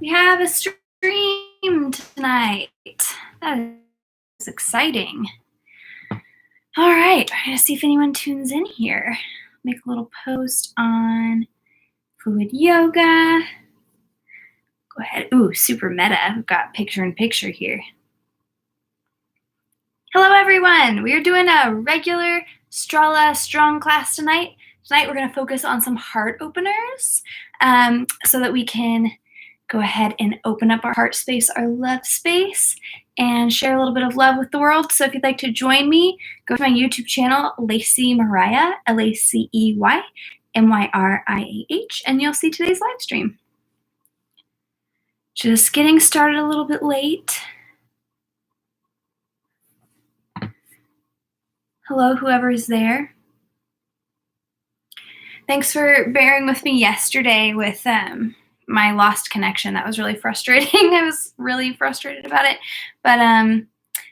We have a stream tonight. That is exciting. All right, I'm gonna see if anyone tunes in here. Make a little post on fluid yoga. Go ahead. Ooh, super meta. We've got picture in picture here. Hello, everyone. We are doing a regular Strala strong class tonight. Tonight, we're going to focus on some heart openers so that we can go ahead and open up our heart space, our love space, and share a little bit of love with the world. So if you'd like to join me, go to my YouTube channel, Lacey Mariah, Lacey Myriah, and you'll see today's live stream. Just getting started a little bit late. Hello, whoever is there. Thanks for bearing with me yesterday with my lost connection. That was really frustrating. I was really frustrated about it. But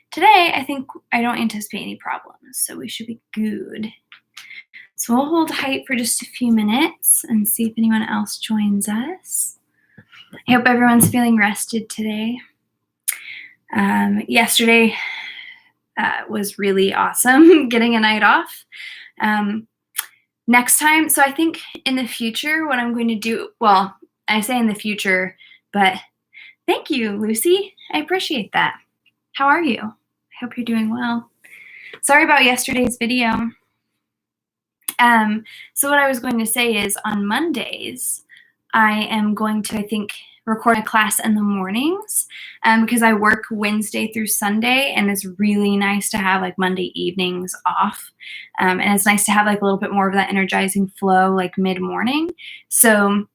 today, I think I don't anticipate any problems, so we should be good. So we'll hold tight for just a few minutes and see if anyone else joins us. I hope everyone's feeling rested today. Yesterday was really awesome, getting a night off. Next time, so I think in the future, what I'm going to do, well, I say in the future, but thank you, Lucy. I appreciate that. How are you? I hope you're doing well. Sorry about yesterday's video. So what I was going to say is on Mondays, I am going to, I think, record a class in the mornings because I work Wednesday through Sunday, and it's really nice to have like Monday evenings off. And it's nice to have like a little bit more of that energizing flow like mid-morning. So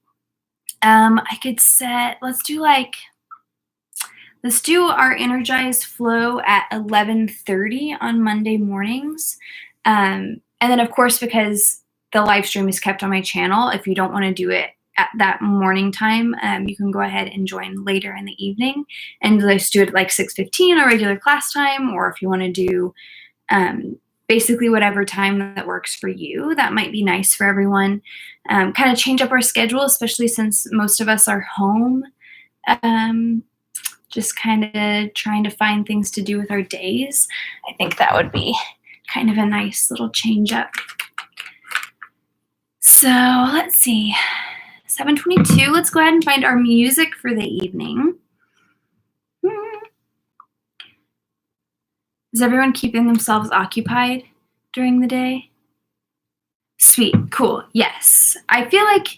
I could set, let's do our energized flow at 11:30 on Monday mornings. And then of course, because the live stream is kept on my channel, if you don't want to do it at that morning time, you can go ahead and join later in the evening and just do it like 6:15 or regular class time, or if you want to do basically whatever time that works for you. That might be nice for everyone. Kind of change up our schedule, especially since most of us are home. Just kind of trying to find things to do with our days. I think that would be kind of a nice little change up. So let's see. 7:22, let's go ahead and find our music for the evening. Is everyone keeping themselves occupied during the day? Sweet, cool, yes. I feel like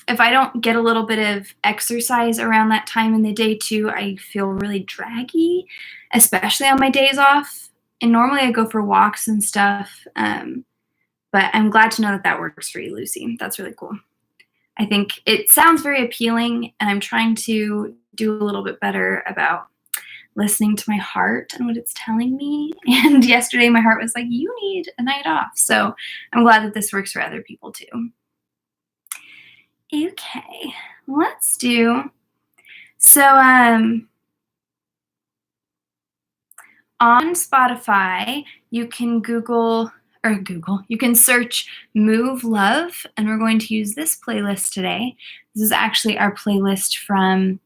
if I don't get a little bit of exercise around that time in the day too, I feel really draggy, especially on my days off. And normally I go for walks and stuff, but I'm glad to know that that works for you, Lucy. That's really cool. I think it sounds very appealing, and I'm trying to do a little bit better about listening to my heart and what it's telling me. And yesterday my heart was like, you need a night off. So I'm glad that this works for other people too. Okay, let's do, so on Spotify, you can you can search Move Love, and we're going to use this playlist today. This is actually our playlist from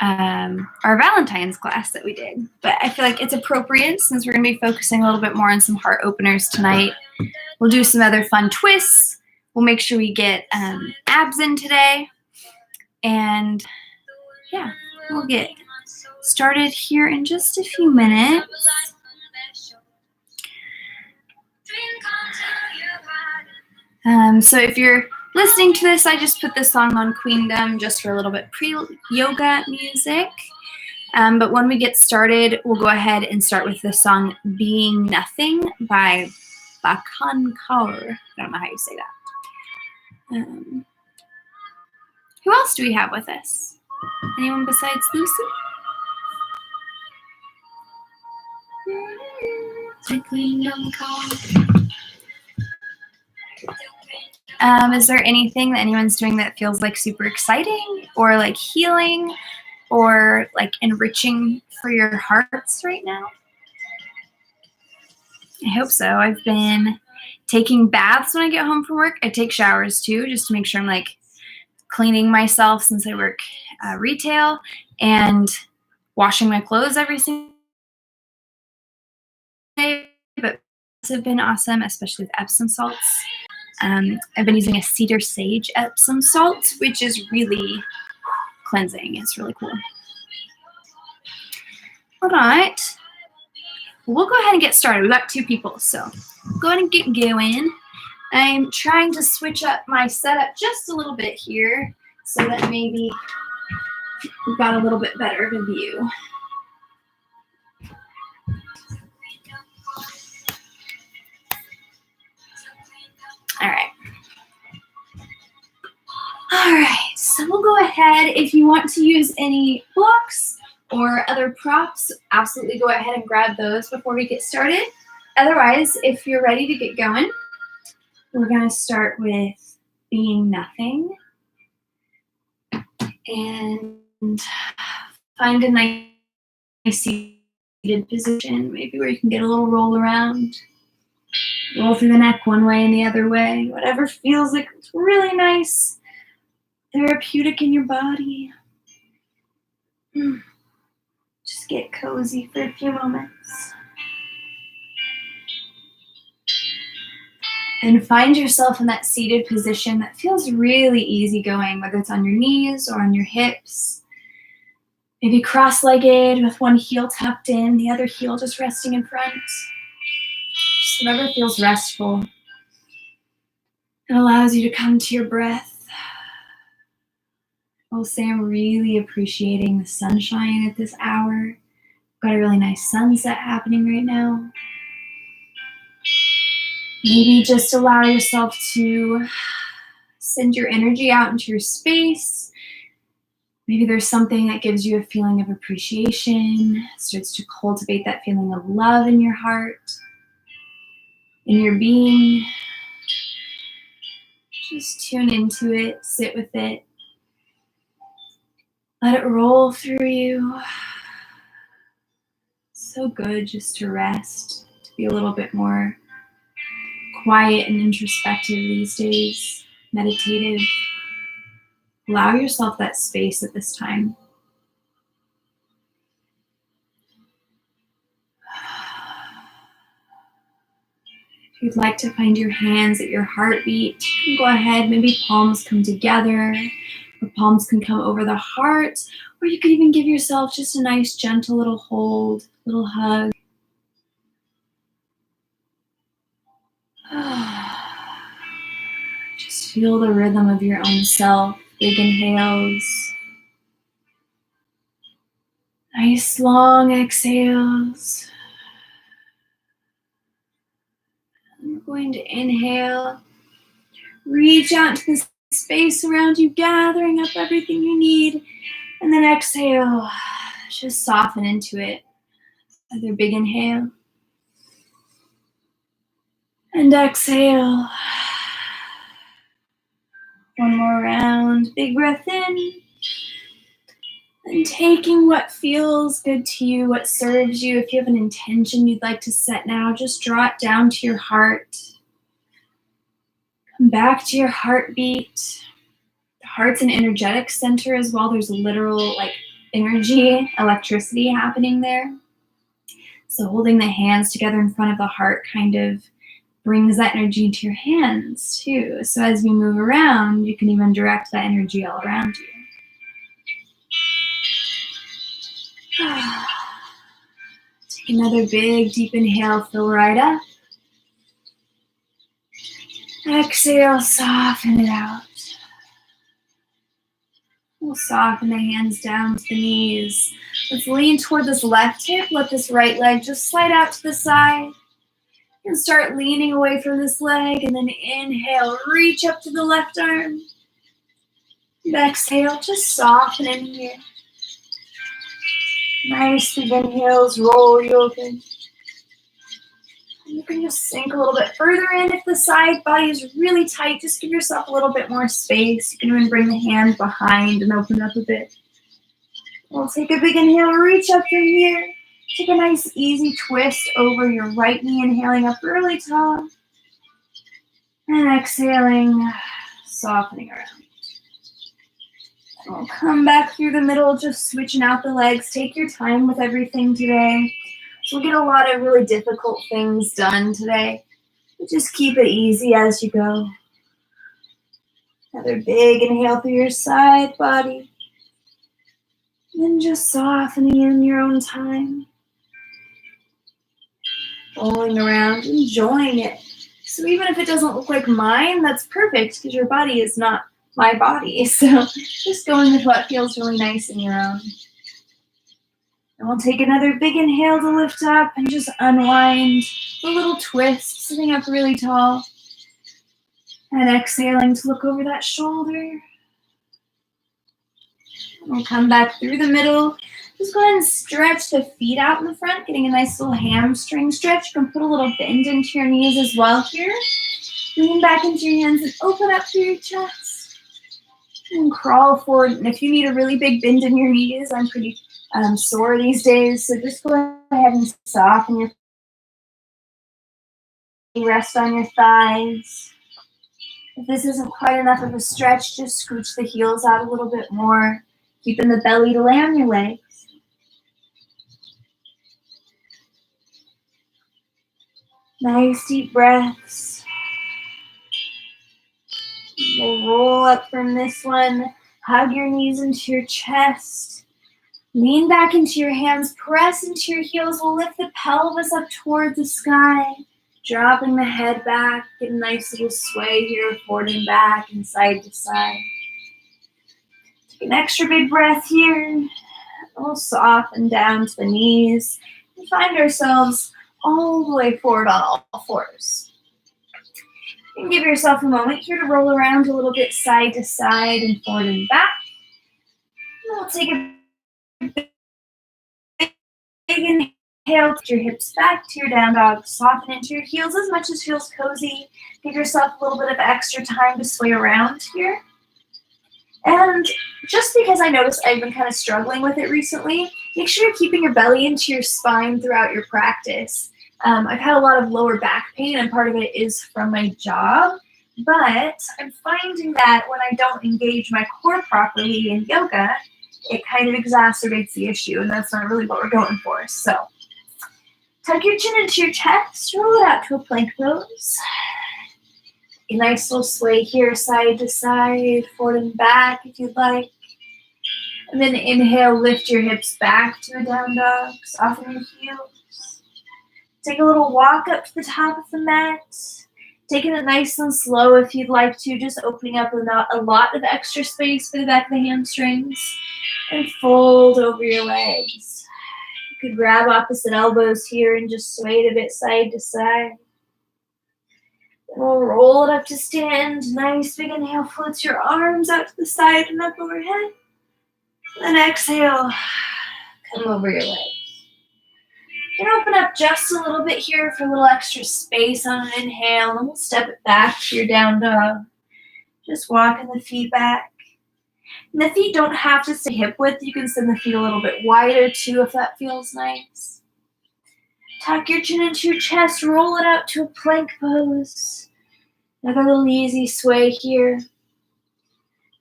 our Valentine's class that we did, but I feel like it's appropriate since we're going to be focusing a little bit more on some heart openers tonight. We'll do some other fun twists. We'll make sure we get abs in today, and yeah, we'll get started here in just a few minutes. So if you're listening to this, I just put this song on Queendom just for a little bit pre-yoga music. But when we get started, we'll go ahead and start with the song Being Nothing by Bakan Kaur. I don't know how you say that. Who else do we have with us? Anyone besides Lucy? Is there anything that anyone's doing that feels like super exciting or like healing or like enriching for your hearts right now? I hope so. I've been taking baths when I get home from work. I take showers too, just to make sure I'm like cleaning myself since I work retail and washing my clothes every single day, but have been awesome, especially with Epsom salts. I've been using a cedar sage Epsom salt, which is really cleansing. It's really cool. All right, we'll go ahead and get started. We've got 2 people, so go ahead and get going. I'm trying to switch up my setup just a little bit here so that maybe we've got a little bit better of a view. All right, so we'll go ahead. If you want to use any blocks or other props, absolutely go ahead and grab those before we get started. Otherwise, if you're ready to get going, we're going to start with being nothing and find a nice seated position, maybe where you can get a little roll around. Roll through the neck one way and the other way, whatever feels like it's really nice, therapeutic in your body. Just get cozy for a few moments. And find yourself in that seated position that feels really easygoing, whether it's on your knees or on your hips. Maybe cross-legged with one heel tucked in, the other heel just resting in front. Just whatever feels restful. It allows you to come to your breath. I'll say I'm really appreciating the sunshine at this hour. Got a really nice sunset happening right now. Maybe just allow yourself to send your energy out into your space. Maybe there's something that gives you a feeling of appreciation, starts to cultivate that feeling of love in your heart, in your being. Just tune into it, sit with it. Let it roll through you. So good just to rest, to be a little bit more quiet and introspective these days, meditative. Allow yourself that space at this time. If you'd like to find your hands at your heartbeat, you can go ahead, maybe palms come together, or palms can come over the heart, or you could even give yourself just a nice gentle little hold, little hug. Just feel the rhythm of your own self. Big inhales. Nice long exhales. I'm going to inhale. Reach out to the space around you, gathering up everything you need. And then exhale. Just soften into it. Another big inhale. And exhale. One more round. Big breath in. And taking what feels good to you, what serves you. If you have an intention you'd like to set now, just draw it down to your heart. Come back to your heartbeat. The heart's an energetic center as well. There's literal energy, electricity happening there. So holding the hands together in front of the heart kind of brings that energy into your hands too. So as we move around, you can even direct that energy all around you. Take another big deep inhale, fill right up. Exhale, soften it out. We'll soften the hands down to the knees. Let's lean toward this left hip. Let this right leg just slide out to the side. And start leaning away from this leg. And then inhale, reach up to the left arm. And exhale, just soften in here. Nice big inhales, roll you open. You can just sink a little bit further in. If the side body is really tight, just give yourself a little bit more space. You can even bring the hand behind and open up a bit. We'll take a big inhale, reach up from here. Take a nice easy twist over your right knee, inhaling up really tall. And exhaling, softening around. We'll come back through the middle, just switching out the legs. Take your time with everything today. We'll get a lot of really difficult things done today. But just keep it easy as you go. Another big inhale through your side body. And then just softening in your own time. Rolling around, enjoying it. So even if it doesn't look like mine, that's perfect because your body is not my body. So just going with what feels really nice in your own. And we'll take another big inhale to lift up and just unwind. A little twist, sitting up really tall. And exhaling to look over that shoulder. We'll come back through the middle. Just go ahead and stretch the feet out in the front, getting a nice little hamstring stretch. You can put a little bend into your knees as well here. Lean back into your hands and open up through your chest. And crawl forward. And if you need a really big bend in your knees, I'm pretty sore these days, so just go ahead and soften your rest on your thighs. If this isn't quite enough of a stretch, just scooch the heels out a little bit more, keeping the belly to lay on your legs. Nice deep breaths. We'll roll up from this one. Hug your knees into your chest. Lean back into your hands. Press into your heels. We'll lift the pelvis up towards the sky. Dropping the head back. Get a nice little sway here, forward and back and side to side. Take an extra big breath here. We'll soften down to the knees. And find ourselves all the way forward on all fours. You can give yourself a moment here to roll around a little bit side to side and forward and back. And we'll take a big inhale, put your hips back to your down dog. Soften into your heels as much as feels cozy. Give yourself a little bit of extra time to sway around here. And just because I noticed I've been kind of struggling with it recently, make sure you're keeping your belly into your spine throughout your practice. I've had a lot of lower back pain, and part of it is from my job, but I'm finding that when I don't engage my core properly in yoga, it kind of exacerbates the issue, and that's not really what we're going for. So tuck your chin into your chest, roll it out to a plank pose. A nice little sway here, side to side, forward and back if you'd like. And then inhale, lift your hips back to a down dog, soften your heels. Take a little walk up to the top of the mat. Taking it nice and slow if you'd like to, just opening up a lot of extra space for the back of the hamstrings. And fold over your legs. You could grab opposite elbows here and just sway it a bit side to side. Then we'll roll it up to stand. Nice big inhale, floats your arms out to the side and up overhead. Then exhale, come over your legs. You can open up just a little bit here for a little extra space on an inhale, and we'll step it back to your down dog. Just walking the feet back. And the feet don't have to stay hip width. You can send the feet a little bit wider too if that feels nice. Tuck your chin into your chest, roll it out to a plank pose. Another little easy sway here.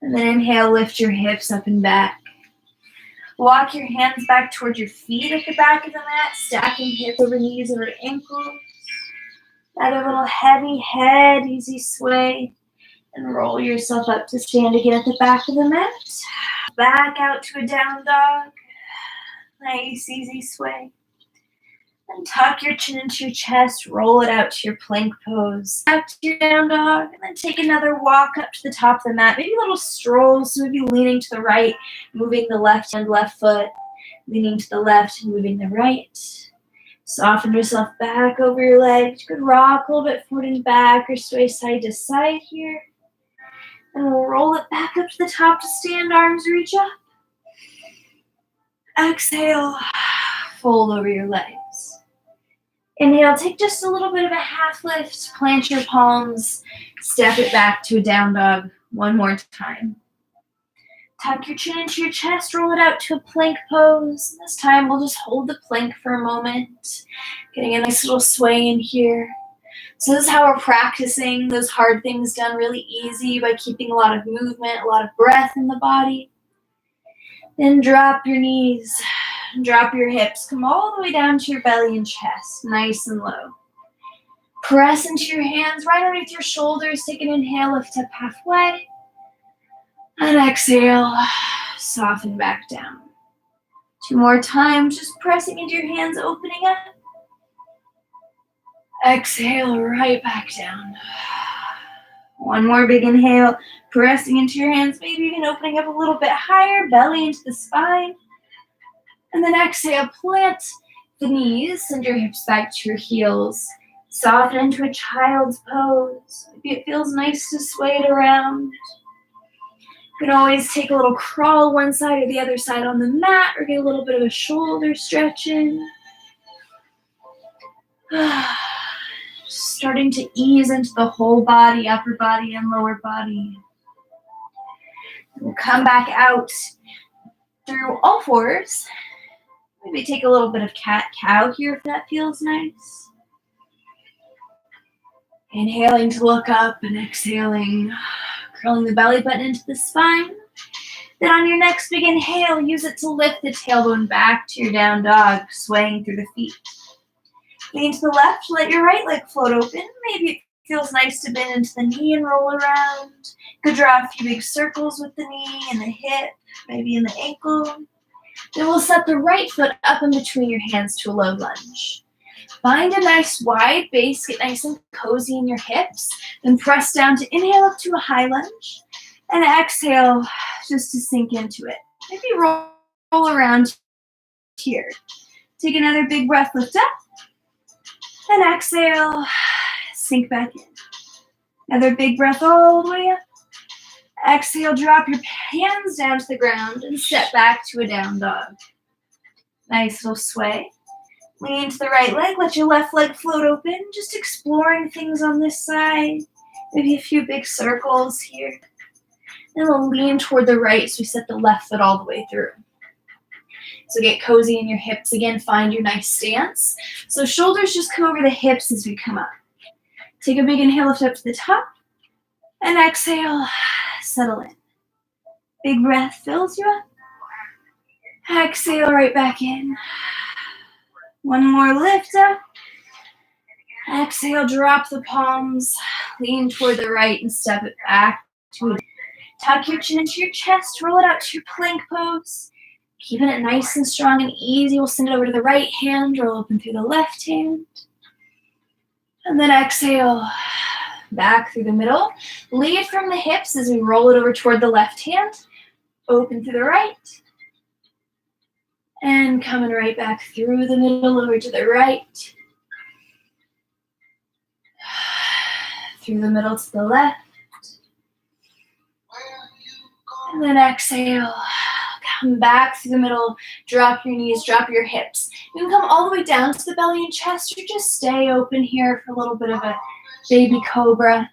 And then inhale, lift your hips up and back. Walk your hands back towards your feet at the back of the mat, stacking hips over knees over ankles. Another little heavy head, easy sway. And roll yourself up to stand again at the back of the mat. Back out to a down dog. Nice, easy sway. And tuck your chin into your chest, roll it out to your plank pose. Back to your down dog, and then take another walk up to the top of the mat. Maybe a little stroll, so maybe leaning to the right, moving the left hand, left foot, leaning to the left and moving the right. Soften yourself back over your legs. You could rock a little bit forward and back or sway side to side here. And we'll roll it back up to the top to stand, arms reach up. Exhale, fold over your legs. Inhale, take just a little bit of a half lift, plant your palms, step it back to a down dog one more time. Tuck your chin into your chest, roll it out to a plank pose. This time we'll just hold the plank for a moment, getting a nice little sway in here. So this is how we're practicing those hard things done really easy by keeping a lot of movement, a lot of breath in the body. Then drop your knees, drop your hips, come all the way down to your belly and chest, nice and low. Press into your hands right underneath your shoulders. Take an inhale, lift up halfway. And exhale, soften back down. 2 more times, just pressing into your hands, opening up. Exhale, right back down. 1 more big inhale, pressing into your hands, maybe even opening up a little bit higher, belly into the spine. And then exhale, plant the knees, send your hips back to your heels. Soften into a child's pose. Maybe it feels nice to sway it around. You can always take a little crawl one side or the other side on the mat, or get a little bit of a shoulder stretching. Starting to ease into the whole body, upper body and lower body. We'll come back out through all fours. Maybe take a little bit of cat-cow here if that feels nice. Inhaling to look up and exhaling, curling the belly button into the spine. Then on your next big inhale, use it to lift the tailbone back to your down dog, swaying through the feet. Lean to the left, let your right leg float open. Maybe it feels nice to bend into the knee and roll around. Could draw a few big circles with the knee and the hip, maybe in the ankle. Then we'll set the right foot up in between your hands to a low lunge. Find a nice wide base, get nice and cozy in your hips. Then press down to inhale up to a high lunge. And exhale just to sink into it. Maybe roll around here. Take another big breath, lift up. And exhale, sink back in. Another big breath all the way up. Exhale, drop your hands down to the ground and step back to a down dog. Nice little sway. Lean to the right leg, let your left leg float open. Just exploring things on this side. Maybe a few big circles here. Then we'll lean toward the right so we set the left foot all the way through. So get cozy in your hips again, find your nice stance. So shoulders just come over the hips as we come up. Take a big inhale, lift up to the top. And exhale, settle in. Big breath fills you up. Exhale right back in. 1 more lift up. Exhale, drop the palms. Lean toward the right and step it back. Tuck your chin into your chest. Roll it out to your plank pose. Keeping it nice and strong and easy, we'll send it over to the right hand, roll open through the left hand. And then exhale, back through the middle. Lead from the hips as we roll it over toward the left hand. Open through the right. And coming right back through the middle, over to the right. Through the middle to the left. And then exhale. Come back through the middle, drop your knees, drop your hips. You can come all the way down to the belly and chest, or just stay open here for a little bit of a baby cobra.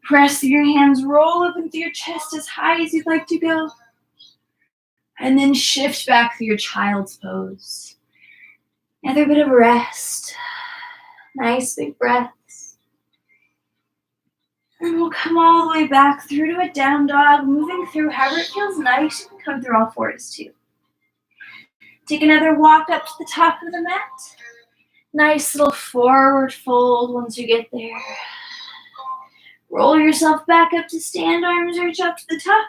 Press through your hands, roll open through your chest as high as you'd like to go. And then shift back through your child's pose. Another bit of rest. Nice big breaths. And we'll come all the way back through to a down dog, moving through however it feels nice. You can come through all fours too. Take another walk up to the top of the mat. Nice little forward fold once you get there. Roll yourself back up to stand, arms reach up to the top.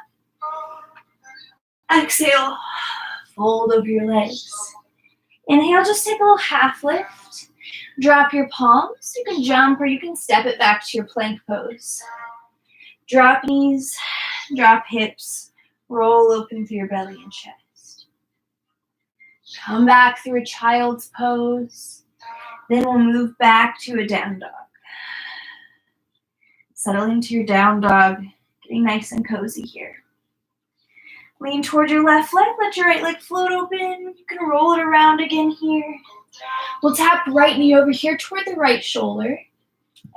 Exhale, fold over your legs. Inhale, just take a little half lift. Drop your palms. You can jump or you can step it back to your plank pose. Drop knees, drop hips, roll open through your belly and chest. Come back through a child's pose. Then we'll move back to a down dog. Settle into your down dog, getting nice and cozy here. Lean toward your left leg, let your right leg float open. You can roll it around again here. We'll tap right knee over here toward the right shoulder,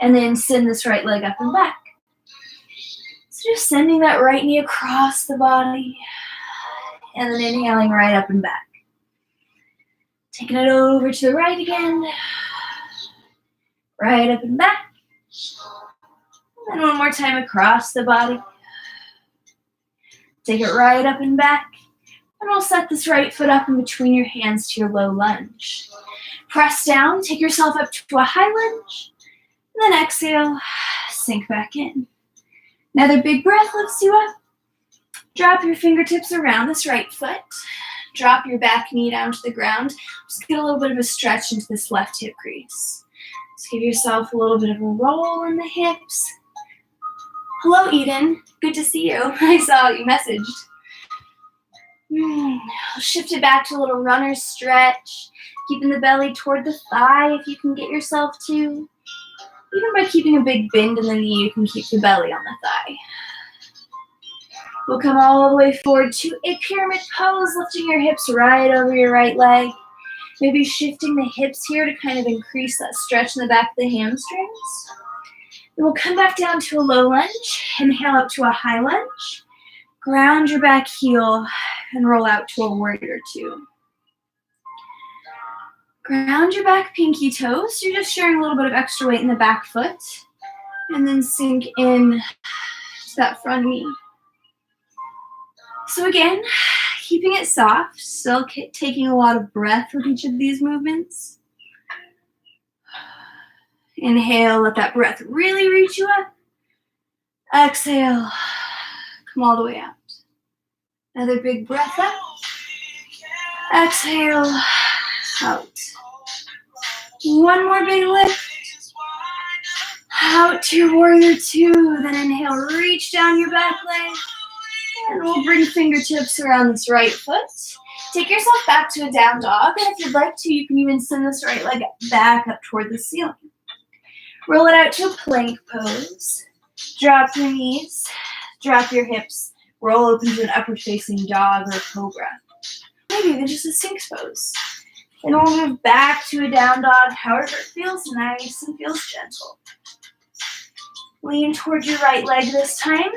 and then send this right leg up and back. So just sending that right knee across the body, and then inhaling right up and back. Taking it over to the right again, right up and back. And one more time across the body. Take it right up and back, And we'll set this right foot up in between your hands to your low lunge. Press down, take yourself up to a high lunge, and then exhale, sink back in. Another big breath lifts you up. Drop your fingertips around this right foot. Drop your back knee down to the ground. Just get a little bit of a stretch into this left hip crease. Just give yourself a little bit of a roll in the hips. Hello, Eden. Good to see you. I saw you messaged. Shift it back to a little runner stretch, keeping the belly toward the thigh if you can get yourself to. Even by keeping a big bend in the knee, you can keep the belly on the thigh. We'll come all the way forward to a pyramid pose, lifting your hips right over your right leg. Maybe shifting the hips here to kind of increase that stretch in the back of the hamstrings. Then we'll come back down to a low lunge. Inhale up to a high lunge. Ground your back heel and roll out to a warrior two. Ground your back pinky toes. You're just sharing a little bit of extra weight in the back foot. And then sink in to that front knee. So again, keeping it soft, still taking a lot of breath with each of these movements. Inhale, let that breath really reach you up. Exhale, come all the way out. Another big breath up. Exhale, out. One more big lift. Out to your warrior two. Then inhale, reach down your back leg. And we'll bring fingertips around this right foot. Take yourself back to a down dog. And if you'd like to, you can even send this right leg back up toward the ceiling. Roll it out to a plank pose. Drop your knees. Drop your hips. Roll open to an upward facing dog or cobra. Maybe even just a Sphinx pose. And we'll move back to a down dog, however it feels nice and feels gentle. Lean toward your right leg this time.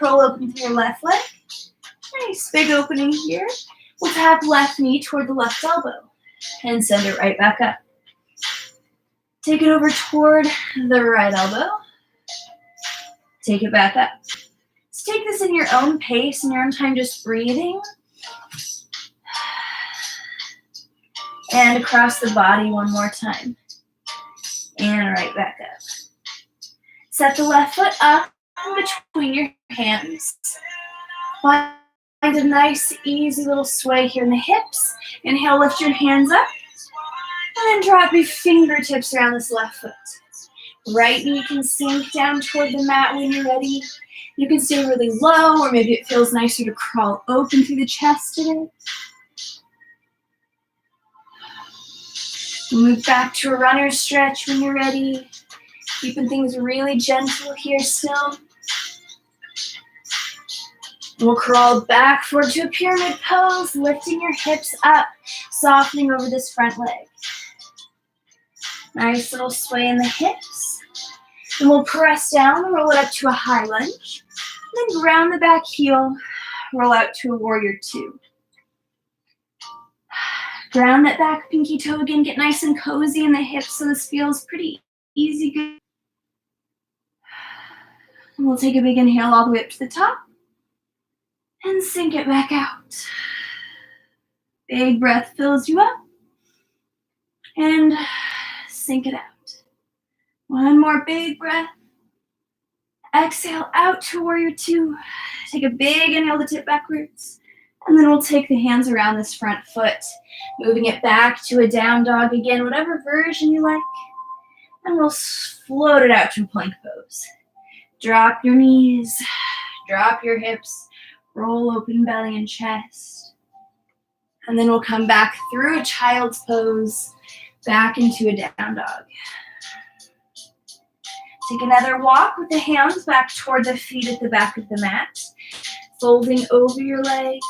Roll open to your left leg. Nice big opening here. We'll tap left knee toward the left elbow and send it right back up. Take it over toward the right elbow. Take it back up. So take this in your own pace, in your own time, just breathing. And across the body one more time. And right back up. Set the left foot up in between your hands. Find a nice, easy little sway here in the hips. Inhale, lift your hands up. And then drop your fingertips around this left foot. Right knee can sink down toward the mat when you're ready. You can stay really low, or maybe it feels nicer to crawl open through the chest today. Move back to a runner stretch when you're ready. Keeping things really gentle here still. We'll crawl back forward to a pyramid pose, lifting your hips up, softening over this front leg. Nice little sway in the hips. Then we'll press down, roll it up to a high lunge. Then ground the back heel, roll out to a warrior two. Ground that back pinky toe again, get nice and cozy in the hips so this feels pretty easy. Good. And we'll take a big inhale all the way up to the top and sink it back out. Big breath fills you up and sink it out. One more big breath. Exhale out to warrior two. Take a big inhale to tip backwards. And then we'll take the hands around this front foot, moving it back to a down dog again, whatever version you like. And we'll float it out to a plank pose. Drop your knees, drop your hips, roll open belly and chest. And then we'll come back through a child's pose, back into a down dog. Take another walk with the hands back toward the feet at the back of the mat. Folding over your legs.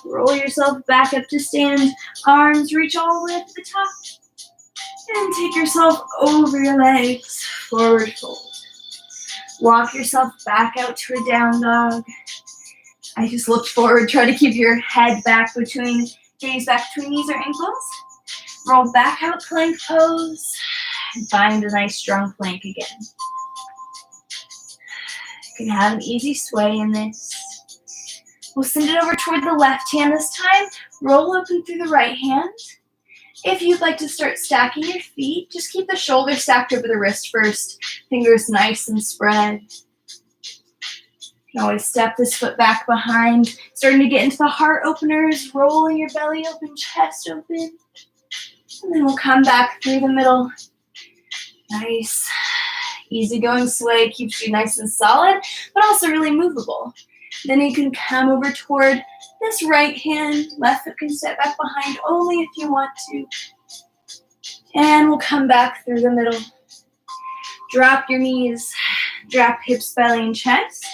Roll yourself back up to stand. Arms reach all the way up to the top. And take yourself over your legs. Forward fold. Walk yourself back out to a down dog. I just looked forward. Try to keep your head back between, gaze back between knees or ankles. Roll back out, plank pose. And find a nice strong plank again. You can have an easy sway in this. We'll send it over toward the left hand this time. Roll open through the right hand. If you'd like to start stacking your feet, just keep the shoulder stacked over the wrist first. Fingers nice and spread. You can always step this foot back behind. Starting to get into the heart openers, rolling your belly open, chest open. And then we'll come back through the middle. Nice. Easygoing sway keeps you nice and solid, but also really movable. Then you can come over toward this right hand. Left foot can step back behind only if you want to. And we'll come back through the middle. Drop your knees. Drop hips, belly, and chest.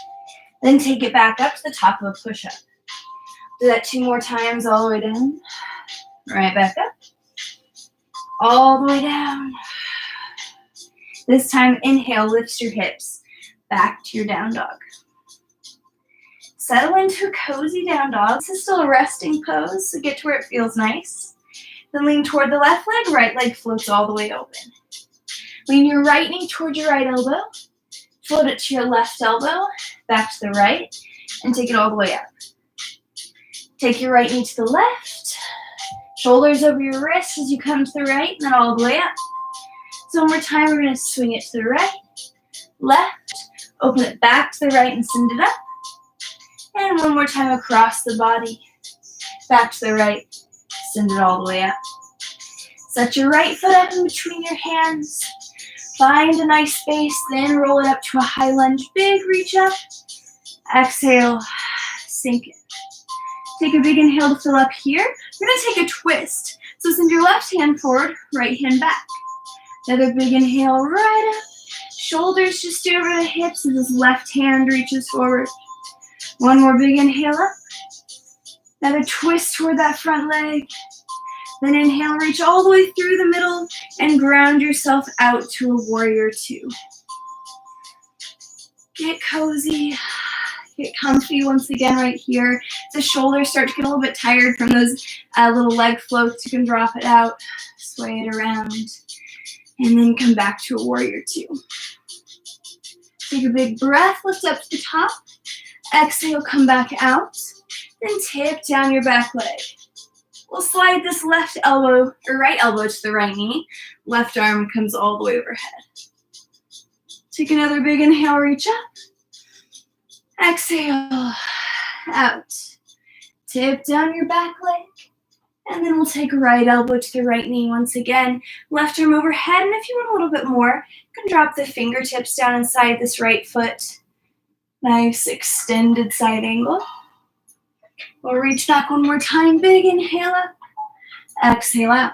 Then take it back up to the top of a push-up. Do that 2 more times all the way down. Right back up. All the way down. This time, inhale, lift your hips back to your down dog. Settle into a cozy down dog. This is still a resting pose, so get to where it feels nice. Then lean toward the left leg floats all the way open. Lean your right knee toward your right elbow. Float it to your left elbow, back to the right, and take it all the way up. Take your right knee to the left, shoulders over your wrists as you come to the right, and then all the way up. So one more time, we're going to swing it to the right, left, open it back to the right and send it up. And one more time across the body, back to the right, send it all the way up. Set your right foot up in between your hands. Find a nice space, then roll it up to a high lunge. Big reach up. Exhale, sink it. Take a big inhale to fill up here. We're going to take a twist. So send your left hand forward, right hand back. Another big inhale right up. Shoulders just over the hips as this left hand reaches forward. One more big inhale up. Another twist toward that front leg. Then inhale, reach all the way through the middle and ground yourself out to a warrior 2. Get cozy, get comfy once again right here. The shoulders start to get a little bit tired from those little leg floats. You can drop it out, sway it around, and then come back to a warrior 2. Take a big breath, lift up to the top. Exhale, come back out. Then tip down your back leg. We'll slide this left elbow, or right elbow to the right knee. Left arm comes all the way overhead. Take another big inhale, reach up. Exhale, out. Tip down your back leg. And then we'll take right elbow to the right knee once again. Left arm overhead, and if you want a little bit more, you can drop the fingertips down inside this right foot. Nice extended side angle. We'll reach back one more time. Big inhale up. Exhale out.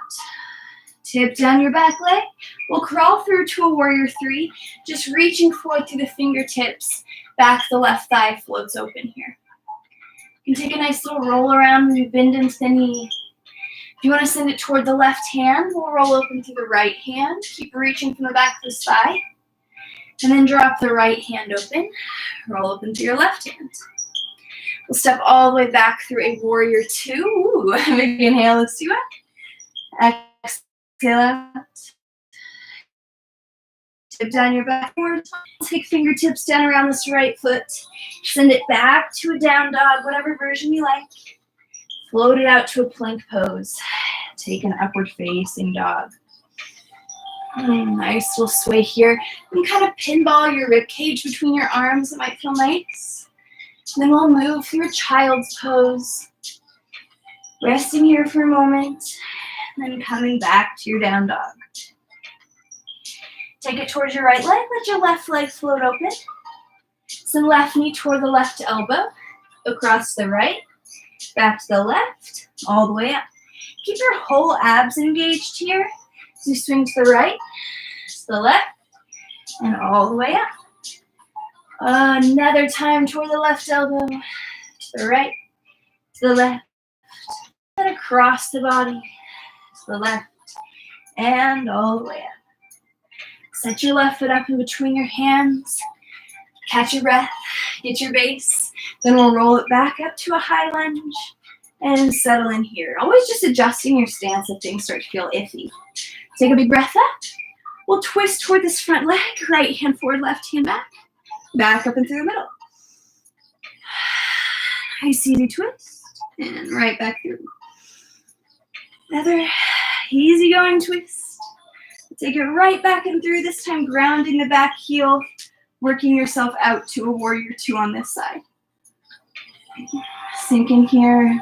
Tip down your back leg. We'll crawl through to a warrior 3. Just reaching forward through the fingertips. Back the left thigh floats open here. You can take a nice little roll around when you bend into the knee. If you want to send it toward the left hand, we'll roll open through the right hand. Keep reaching from the back of the thigh. And then drop the right hand open. Roll open through your left hand. We'll step all the way back through a warrior 2. Ooh, big inhale, let's do it. Exhale out. Tip down your back. Take fingertips down around this right foot. Send it back to a down dog, whatever version you like. Float it out to a plank pose. Take an upward facing dog. Nice little sway here. And kind of pinball your rib cage between your arms. It might feel nice. Then we'll move through a child's pose. Resting here for a moment. And then coming back to your down dog. Take it towards your right leg. Let your left leg float open. So left knee toward the left elbow. Across the right. Back to the left. All the way up. Keep your whole abs engaged here. So you swing to the right, to the left, and all the way up. Another time toward the left elbow, to the right, to the left, and across the body, to the left, and all the way up. Set your left foot up in between your hands. Catch your breath, get your base. Then we'll roll it back up to a high lunge and settle in here. Always just adjusting your stance if things start to feel iffy. Take a big breath up. We'll twist toward this front leg. Right hand forward, left hand back. Back up and through the middle. Nice easy twist. And right back through. Another easygoing twist. Take it right back and through, this time grounding the back heel, working yourself out to a warrior two on this side. Sink in here.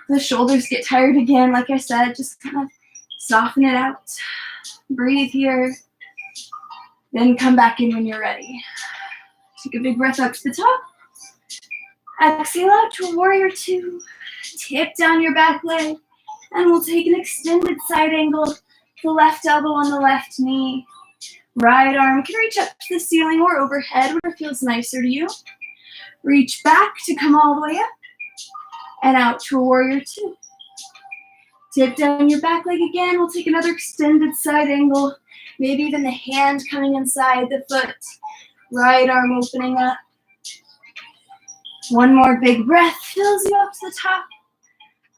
The shoulders get tired again. Like I said, just kind of soften it out. Breathe here. Then come back in when you're ready. Take a big breath up to the top. Exhale out to a warrior two. Tip down your back leg. And we'll take an extended side angle. The left elbow on the left knee. Right arm can reach up to the ceiling or overhead, whatever feels nicer to you. Reach back to come all the way up. And out to a warrior two. Tip down your back leg again. We'll take another extended side angle. Maybe even the hand coming inside the foot. Right arm opening up. One more big breath fills you up to the top.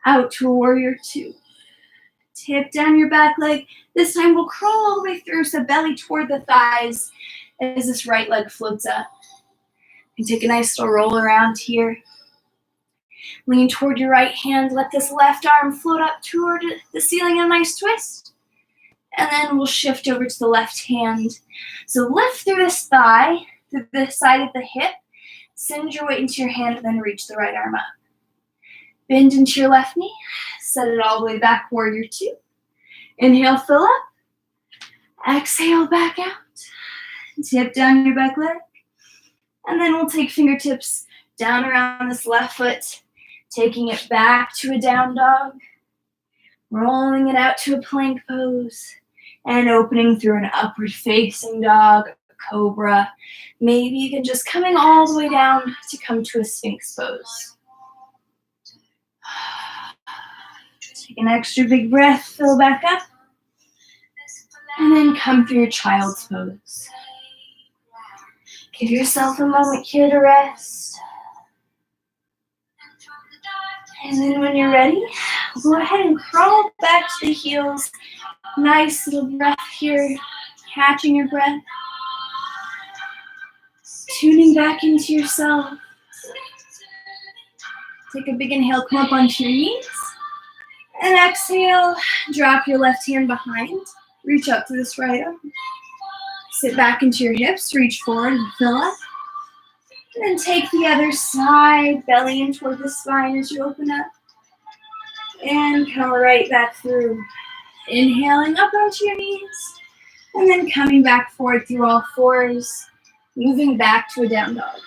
Out to a warrior two. Tip down your back leg. This time we'll crawl all the way through, so belly toward the thighs as this right leg floats up. And take a nice little roll around here. Lean toward your right hand. Let this left arm float up toward the ceiling in a nice twist. And then we'll shift over to the left hand. So lift through this thigh, through the side of the hip. Send your weight into your hand and then reach the right arm up. Bend into your left knee. Set it all the way back, warrior two. Inhale, fill up. Exhale, back out. Tip down your back leg. And then we'll take fingertips down around this left foot, taking it back to a down dog, rolling it out to a plank pose, and opening through an upward facing dog, cobra. Maybe even just coming all the way down to come to a sphinx pose. Take an extra big breath, fill back up, and then come through your child's pose. Give yourself a moment here to rest. And then when you're ready, go ahead and crawl back to the heels. Nice little breath here, catching your breath. Tuning back into yourself. Take a big inhale, come up onto your knees. And exhale, drop your left hand behind. Reach up to this right arm. Sit back into your hips, reach forward and fill up. And then take the other side, belly in toward the spine as you open up. And come right back through. Inhaling up onto your knees. And then coming back forward through all fours. Moving back to a down dog.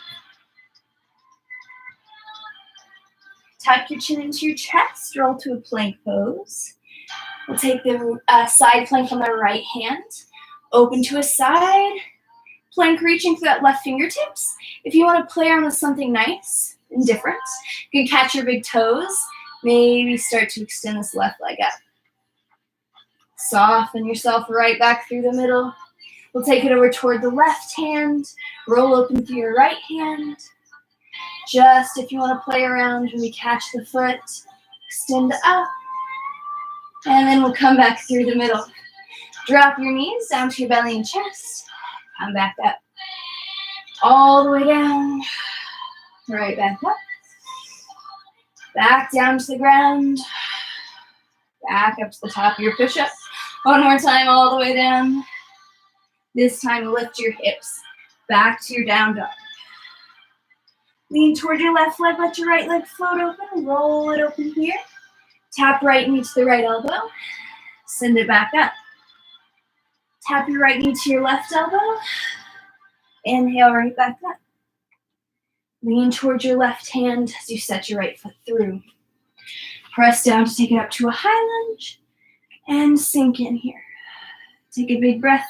Tuck your chin into your chest, roll to a plank pose. We'll take the side plank on the right hand. Open to a side. Plank reaching for that left fingertips. If you want to play around with something nice and different, you can catch your big toes. Maybe start to extend this left leg up. Soften yourself right back through the middle. We'll take it over toward the left hand. Roll open through your right hand. Just if you want to play around when we catch the foot, extend up. And then we'll come back through the middle. Drop your knees down to your belly and chest. Come back up. All the way down. Right back up. Back down to the ground. Back up to the top of your push-up. One more time, all the way down. This time, lift your hips back to your down dog. Lean toward your left leg, let your right leg float open, roll it open here. Tap right knee to the right elbow, send it back up. Tap your right knee to your left elbow, inhale right back up. Lean toward your left hand as you set your right foot through. Press down to take it up to a high lunge, and sink in here. Take a big breath.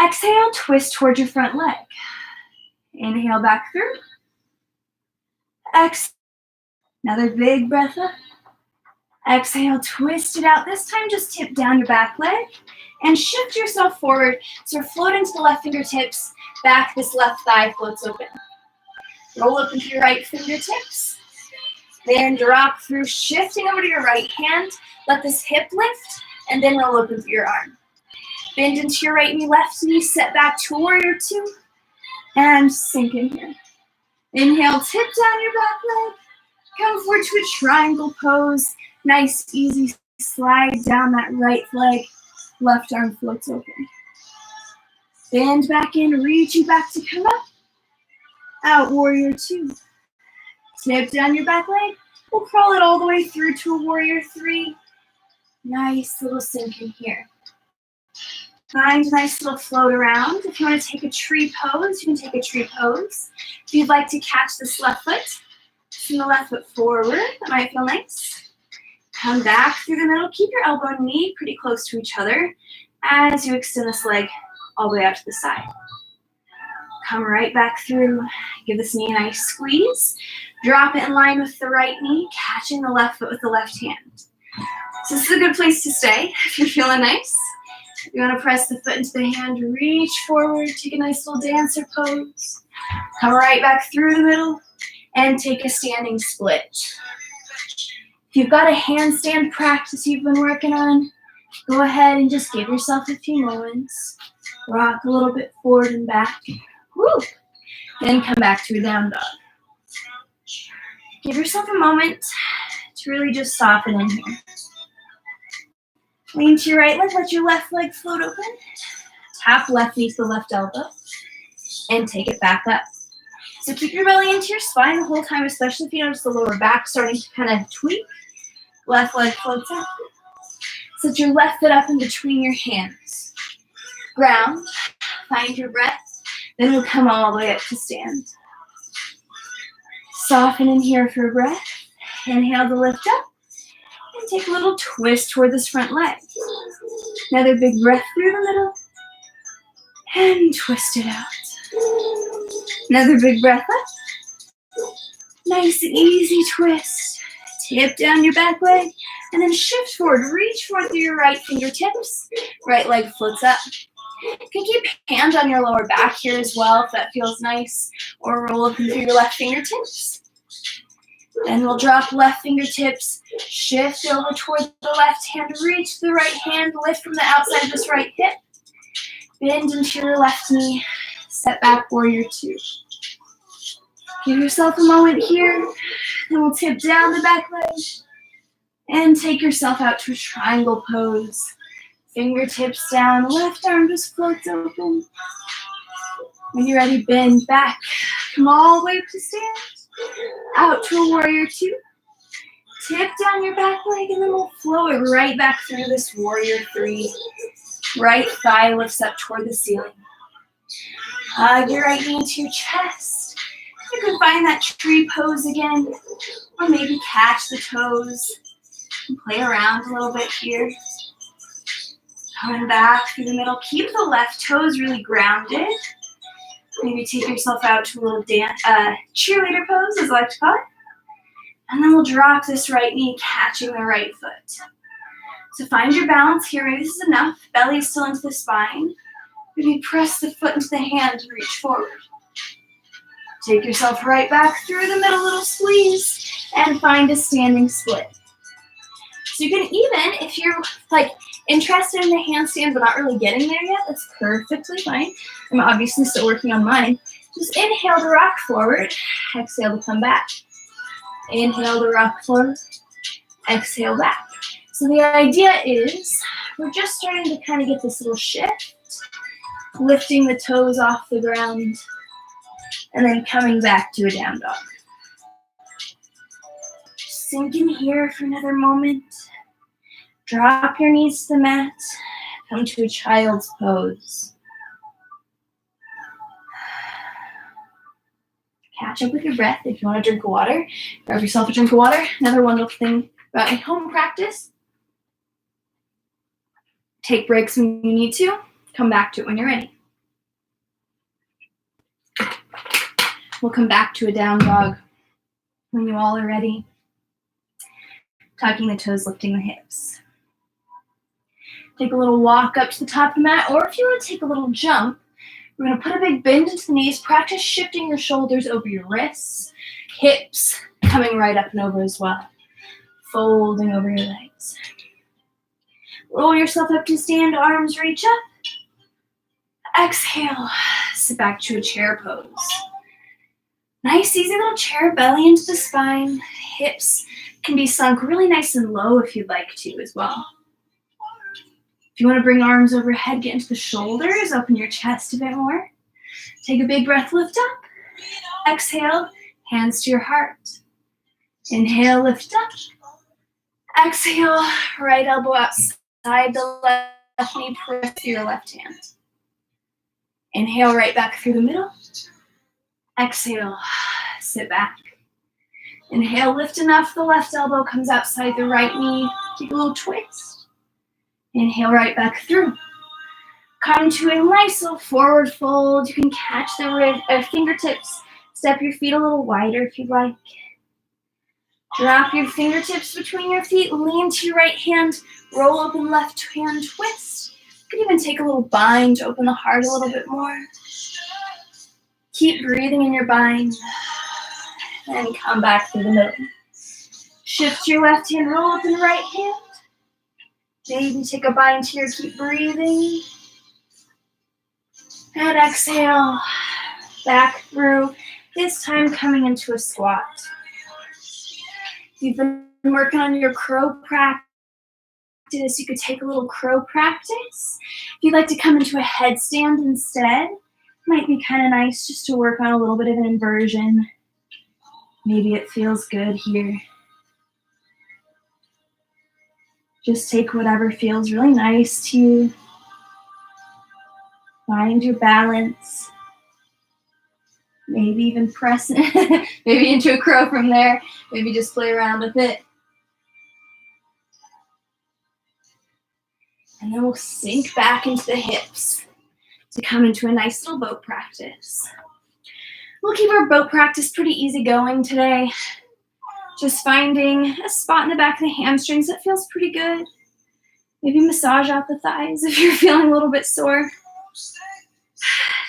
Exhale, twist toward your front leg. Inhale back through. Exhale. Another big breath up. Exhale, twist it out. This time, just tip down your back leg and shift yourself forward. So float into the left fingertips. Back, this left thigh floats open. Roll up into your right fingertips. Then drop through, shifting over to your right hand. Let this hip lift, and then roll open through your arm. Bend into your right knee, left knee, set back to warrior two, and sink in here. Inhale, tip down your back leg. Come forward to a triangle pose. Nice, easy slide down that right leg. Left arm floats open. Bend back in, reaching back to come up. Out, warrior two. Tip down your back leg. We'll crawl it all the way through to a warrior three. Nice little sink in here. Find a nice little float around. If you want to take a tree pose, you can take a tree pose. If you'd like to catch this left foot, swing the left foot forward. That might feel nice. Come back through the middle. Keep your elbow and knee pretty close to each other as you extend this leg all the way out to the side. Come right back through. Give this knee a nice squeeze. Drop it in line with the right knee, catching the left foot with the left hand. So this is a good place to stay if you're feeling nice. You want to press the foot into the hand, reach forward, take a nice little dancer pose. Come right back through the middle and take a standing split. If you've got a handstand practice you've been working on, go ahead and just give yourself a few moments. Rock a little bit forward and back. Woo. Then come back to a down dog. Give yourself a moment to really just soften in here. Lean to your right leg, let your left leg float open. Tap left knee to the left elbow and take it back up. So keep your belly into your spine the whole time, especially if you notice the lower back starting to kind of tweak. Left leg floats up. Set your left foot up in between your hands. Ground, find your breath, then we'll come all the way up to stand. Soften in here for a breath. Inhale to lift up. And take a little twist toward this front leg. Another big breath through the middle. And twist it out. Another big breath up. Nice easy twist. Tip down your back leg. And then shift forward. Reach forward through your right fingertips. Right leg floats up. You can keep hand on your lower back here as well if that feels nice. Or roll up through your left fingertips. Then we'll drop left fingertips, shift over toward the left hand, reach the right hand, lift from the outside of this right hip, bend into your left knee, set back warrior two. Give yourself a moment here, then we'll tip down the back leg and take yourself out to a triangle pose. Fingertips down, left arm just floats open. When you're ready, bend back, come all the way up to stand. Out to a warrior two. Tip down your back leg and then we'll flow it right back through this warrior three. Right thigh lifts up toward the ceiling. Hug your right knee to your chest. You can find that tree pose again. Or maybe catch the toes. And play around a little bit here. Coming back through the middle. Keep the left toes really grounded. Maybe take yourself out to a little cheerleader pose, as I like to call it. And then we'll drop this right knee, catching the right foot. So find your balance here. Maybe this is enough. Belly is still into the spine. Maybe press the foot into the hand and reach forward. Take yourself right back through the middle, little squeeze, and find a standing split. So you can even, if you're interested in the handstand but not really getting there yet, that's perfectly fine. I'm obviously still working on mine. Just inhale to rock forward, exhale to come back. Inhale to rock forward, exhale back. So the idea is we're just starting to kind of get this little shift, lifting the toes off the ground, and then coming back to a down dog. Just sink in here for another moment. Drop your knees to the mat. Come to a child's pose. Catch up with your breath. If you want a drink of water, grab yourself a drink of water. Another wonderful thing about a home practice. Take breaks when you need to. Come back to it when you're ready. We'll come back to a down dog when you all are ready. Tucking the toes, lifting the hips. Take a little walk up to the top of the mat, or if you want to take a little jump, we're going to put a big bend into the knees. Practice shifting your shoulders over your wrists, hips coming right up and over as well. Folding over your legs. Roll yourself up to stand, arms reach up. Exhale, sit back to a chair pose. Nice, easy little chair, belly into the spine. Hips can be sunk really nice and low if you'd like to as well. If you want to bring arms overhead, get into the shoulders, open your chest a bit more. Take a big breath, lift up. Exhale, hands to your heart. Inhale, lift up. Exhale, right elbow outside the left knee, press through your left hand. Inhale, right back through the middle. Exhale, sit back. Inhale, lift enough, the left elbow comes outside the right knee. Take a little twist. Inhale, right back through. Come to a nice little forward fold. You can catch the fingertips. Step your feet a little wider if you'd like. Drop your fingertips between your feet. Lean to your right hand. Roll open left hand, twist. You can even take a little bind to open the heart a little bit more. Keep breathing in your bind. And come back through the middle. Shift your left hand, roll open right hand. Maybe take a bind here, keep breathing. And exhale, back through. This time coming into a squat. You've been working on your crow practice. You could take a little crow practice. If you'd like to come into a headstand instead, might be kind of nice just to work on a little bit of an inversion. Maybe it feels good here. Just take whatever feels really nice to you. Find your balance. Maybe even press it, maybe into a crow from there. Maybe just play around with it. And then we'll sink back into the hips to come into a nice little boat practice. We'll keep our boat practice pretty easy going today. Just finding a spot in the back of the hamstrings that feels pretty good. Maybe massage out the thighs if you're feeling a little bit sore.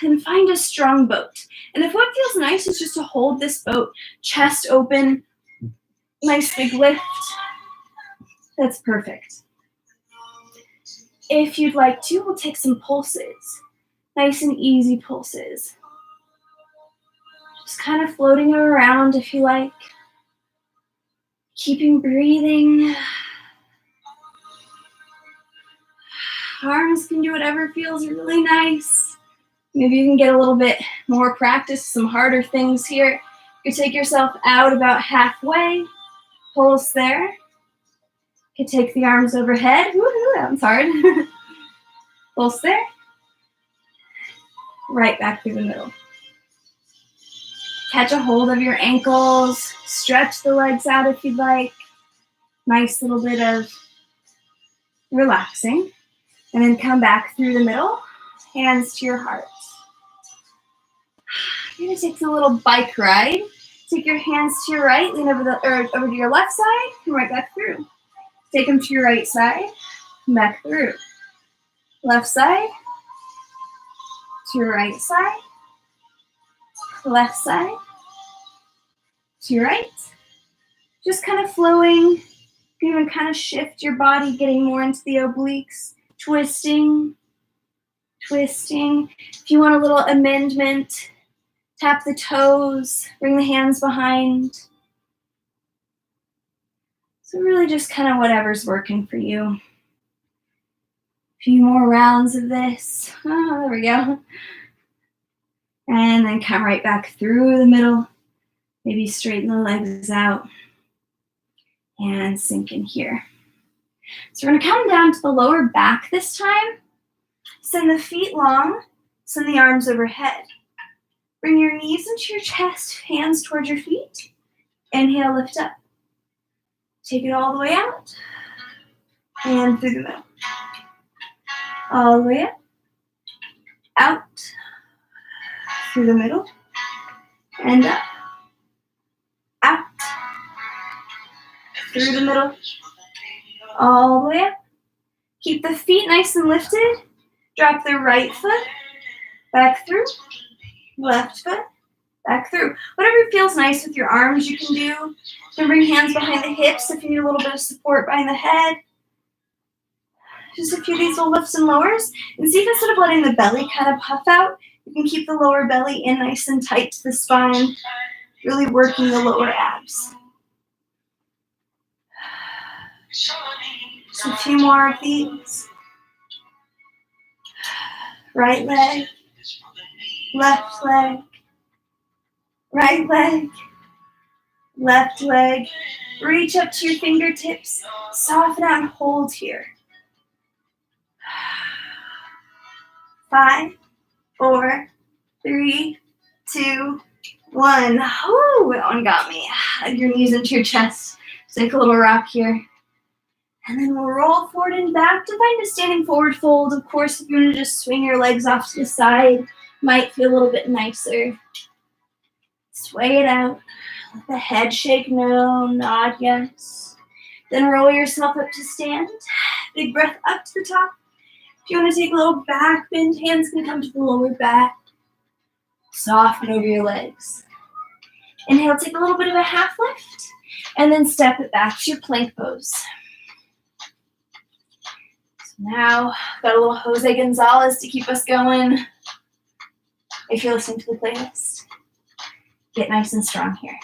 And find a strong boat. And if what feels nice is just to hold this boat, chest open, nice big lift, that's perfect. If you'd like to, we'll take some pulses. Nice and easy pulses. Just kind of floating it around if you like. Keeping breathing. Arms can do whatever feels really nice. Maybe you can get a little bit more practice, some harder things here. You can take yourself out about halfway. Pulse there. You can take the arms overhead. Woo-hoo, that one's hard. Pulse there. Right back through the middle. Catch a hold of your ankles. Stretch the legs out if you'd like. Nice little bit of relaxing. And then come back through the middle. Hands to your heart. You're going to take a little bike ride. Take your hands to your right. Lean over to your left side. Come right back through. Take them to your right side. Come back through. Left side. To your right side. Left side. To your right. Just kind of flowing. You can even kind of shift your body, getting more into the obliques. Twisting. Twisting. If you want a little amendment, tap the toes. Bring the hands behind. So really just kind of whatever's working for you. A few more rounds of this. Oh, there we go. And then come right back through the middle. Maybe straighten the legs out. And sink in here. So we're going to come down to the lower back this time. Send the feet long. Send the arms overhead. Bring your knees into your chest, hands towards your feet. Inhale, lift up. Take it all the way out. And through the middle. All the way up. Out. Through the middle. And up. Out. Through the middle. All the way up. Keep the feet nice and lifted. Drop the right foot. Back through. Left foot. Back through. Whatever feels nice with your arms you can do. You can bring hands behind the hips if you need a little bit of support behind the head. Just a few of these little lifts and lowers. And see if instead of letting the belly kind of puff out, you can keep the lower belly in nice and tight to the spine. Really working the lower abs. So a few more of these. Right leg, left leg, right leg, left leg. Reach up to your fingertips. Soften out and hold here. 5, 4, 3, 2, 1. Oh, that one got me. Your knees into your chest. Take a little rock here. And then we'll roll forward and back to find a standing forward fold. Of course, if you want to just swing your legs off to the side, might feel a little bit nicer. Sway it out. Let the head shake no, nod yes. Then roll yourself up to stand. Big breath up to the top. If you want to take a little back bend, hands can come to the lower back. Soften over your legs. Inhale, take a little bit of a half lift, and then step it back to your plank pose. So now, got a little Jose Gonzalez to keep us going. If you're listening to the playlist, get nice and strong here.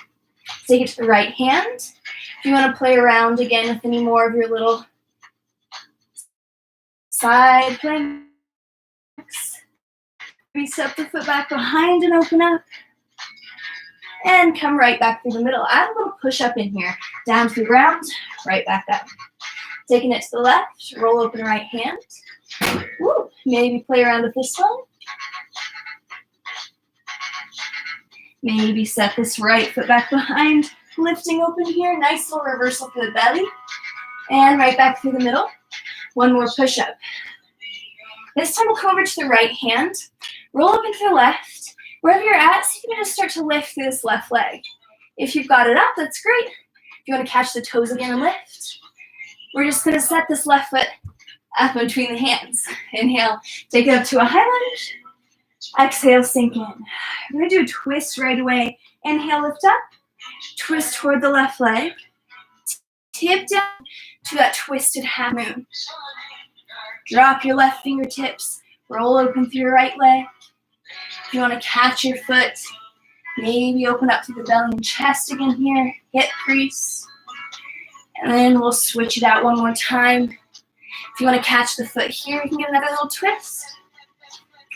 Take it to the right hand. If you want to play around again with any more of your little side planks, step the foot back behind and open up. And come right back through the middle. Add a little push up in here. Down to the ground, right back up. Taking it to the left, roll open right hand. Woo. Maybe play around with this one. Maybe set this right foot back behind, lifting open here. Nice little reversal for the belly. And right back through the middle. One more push up. This time we'll come over to the right hand. Roll up into the left. Wherever you're at, see if you can just start to lift through this left leg. If you've got it up, that's great. If you want to catch the toes again and lift, we're just going to set this left foot up between the hands. Inhale, take it up to a high lunge. Exhale, sink in. We're going to do a twist right away. Inhale, lift up. Twist toward the left leg. Tip down to that twisted half moon. Drop your left fingertips. Roll open through your right leg. If you want to catch your foot, maybe open up through the belly and chest again here. Hip crease. And then we'll switch it out one more time. If you want to catch the foot here, you can get another little twist.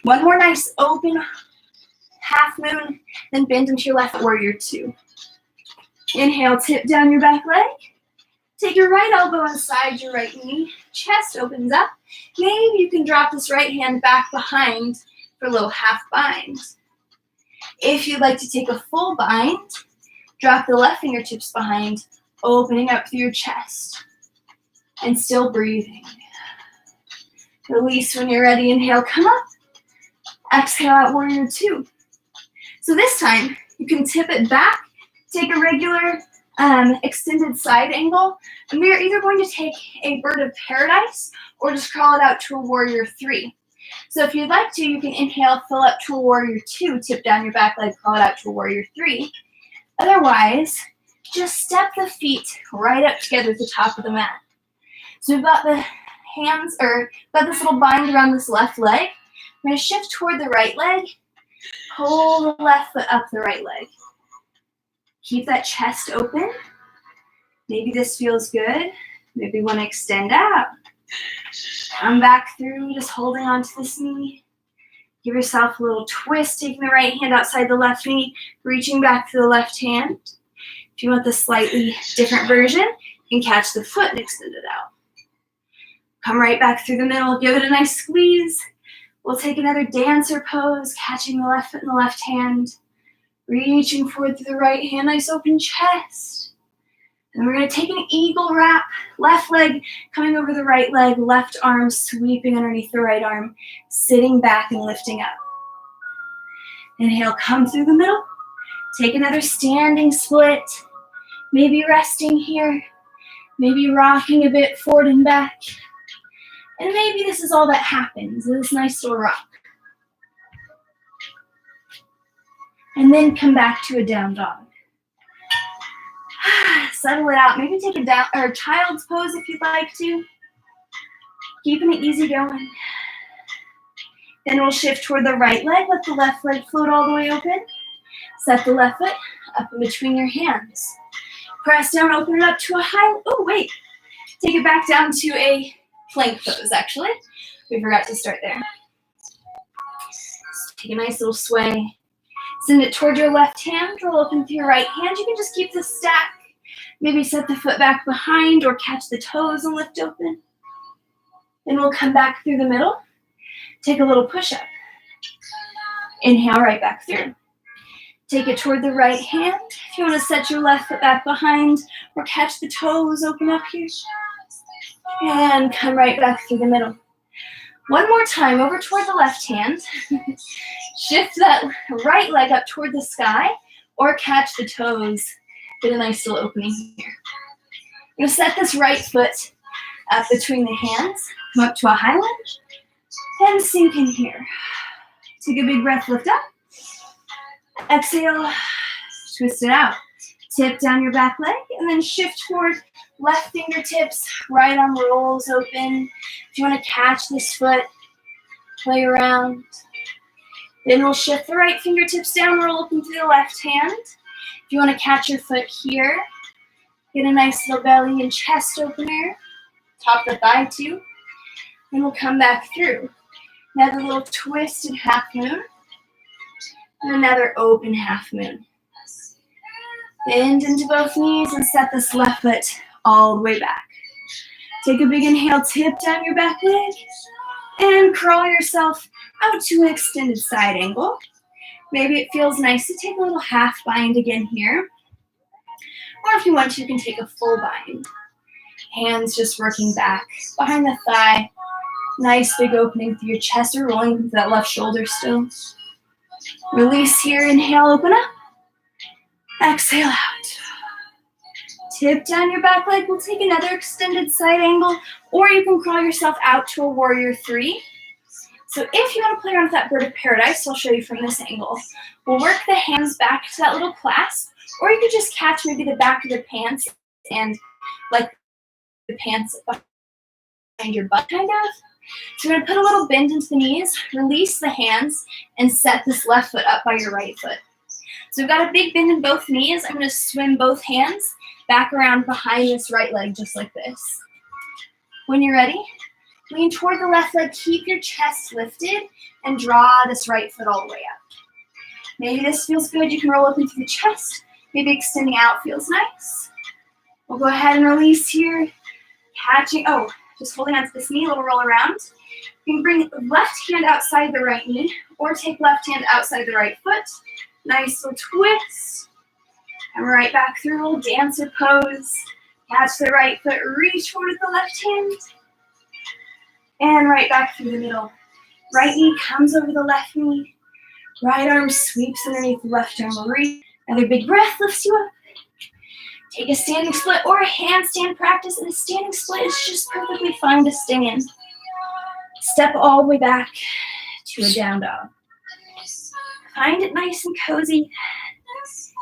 One more nice open half moon, then bend into your left warrior 2. Inhale, tip down your back leg. Take your right elbow inside your right knee. Chest opens up. Maybe you can drop this right hand back behind for a little half bind. If you'd like to take a full bind, drop the left fingertips behind, opening up through your chest, and still breathing. Release when you're ready. Inhale, come up. Exhale out, warrior 2. So this time, you can tip it back, take a regular extended side angle, and we are either going to take a bird of paradise or just crawl it out to a warrior 3. So if you'd like to, you can inhale, fill up to a warrior 2, tip down your back leg, crawl it out to a warrior 3. Otherwise, just step the feet right up together at the top of the mat. So we've got the hands, or got this little bind around this left leg. We're going to shift toward the right leg, pull the left foot up the right leg. Keep that chest open. Maybe this feels good. Maybe you want to extend out. Come back through, just holding onto this knee. Give yourself a little twist, taking the right hand outside the left knee, reaching back to the left hand. If you want the slightly different version, you can catch the foot and extend it out. Come right back through the middle, give it a nice squeeze. We'll take another dancer pose, catching the left foot in the left hand, reaching forward through the right hand, nice open chest. And we're going to take an eagle wrap, left leg coming over the right leg, left arm sweeping underneath the right arm, sitting back and lifting up. Inhale, come through the middle. Take another standing split. Maybe resting here. Maybe rocking a bit forward and back. And maybe this is all that happens, this nice little rock. And then come back to a down dog. Settle it out. Maybe take a down or child's pose if you'd like to. Keeping it easy going. Then we'll shift toward the right leg. Let the left leg float all the way open. Set the left foot up in between your hands. Press down, open it up to a high, oh wait. Take it back down to a plank pose, actually. We forgot to start there. Take a nice little sway. Send it toward your left hand, roll open through your right hand. You can just keep this stack. Maybe set the foot back behind or catch the toes and lift open. Then we'll come back through the middle. Take a little push-up. Inhale right back through. Take it toward the right hand. If you want to set your left foot back behind or catch the toes, open up here. And come right back through the middle. One more time, over toward the left hand. Shift that right leg up toward the sky or catch the toes. Get a nice little opening here. You're going to set this right foot up between the hands. Come up to a high lunge and sink in here. Take a big breath, lift up. Exhale, twist it out. Tip down your back leg and then shift forward. Left fingertips, right arm rolls open. If you want to catch this foot, play around. Then we'll shift the right fingertips down, roll open to the left hand. If you want to catch your foot here, get a nice little belly and chest opener. Top the thigh too. Then we'll come back through. Another little twisted half moon. And another open half moon. Bend into both knees and set this left foot all the way back. Take a big inhale, tip down your back leg, and crawl yourself out to an extended side angle. Maybe it feels nice to take a little half bind again here. Or if you want to, you can take a full bind. Hands just working back behind the thigh. Nice big opening through your chest or rolling into that left shoulder still. Release here, inhale, open up. Exhale out. Tip down your back leg. We'll take another extended side angle, or you can crawl yourself out to a warrior three. So if you want to play around with that bird of paradise, I'll show you from this angle. We'll work the hands back to that little clasp, or you could just catch maybe the back of the pants and like the pants behind your butt kind of. So we're going to put a little bend into the knees, release the hands, and set this left foot up by your right foot. So we've got a big bend in both knees. I'm going to swim both hands back around behind this right leg, just like this. When you're ready, lean toward the left leg, keep your chest lifted, and draw this right foot all the way up. Maybe this feels good. You can roll up into the chest. Maybe extending out feels nice. We'll go ahead and release here. Catching, just holding onto this knee, a little roll around. You can bring left hand outside the right knee, or take left hand outside the right foot. Nice little twist. And right back through, a little dancer pose. Catch the right foot, reach forward with the left hand. And right back through the middle. Right knee comes over the left knee. Right arm sweeps underneath the left arm. Reach. Another big breath lifts you up. Take a standing split or a handstand practice. And a standing split is just perfectly fine to stand. Step all the way back to a down dog. Find it nice and cozy.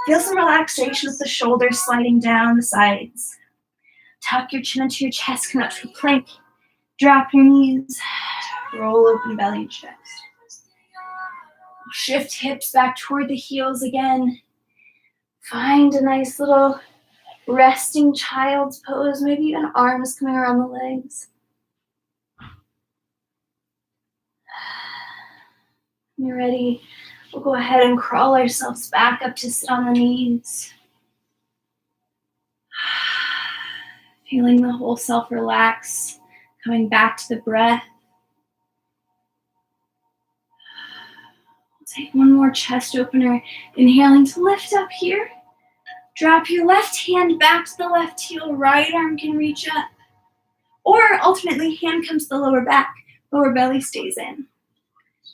Feel some relaxation with the shoulders sliding down the sides. Tuck your chin into your chest, come up to a plank. Drop your knees. Roll open belly and chest. Shift hips back toward the heels again. Find a nice little resting child's pose, maybe even arms coming around the legs. When you're ready, we'll go ahead and crawl ourselves back up to sit on the knees. Feeling the whole self relax, coming back to the breath. Take one more chest opener, inhaling to lift up here. Drop your left hand back to the left heel, right arm can reach up. Or alternately, hand comes to the lower back, lower belly stays in.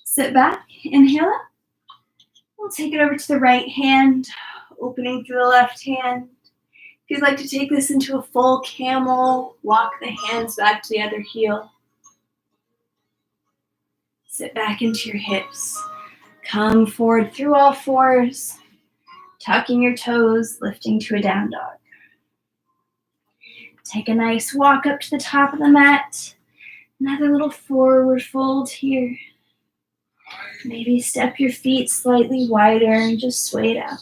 Sit back, inhale up. We'll take it over to the right hand, opening through the left hand. If you'd like to take this into a full camel, walk the hands back to the other heel. Sit back into your hips. Come forward through all fours, tucking your toes, lifting to a down dog. Take a nice walk up to the top of the mat. Another little forward fold here. Maybe step your feet slightly wider and just sway it out.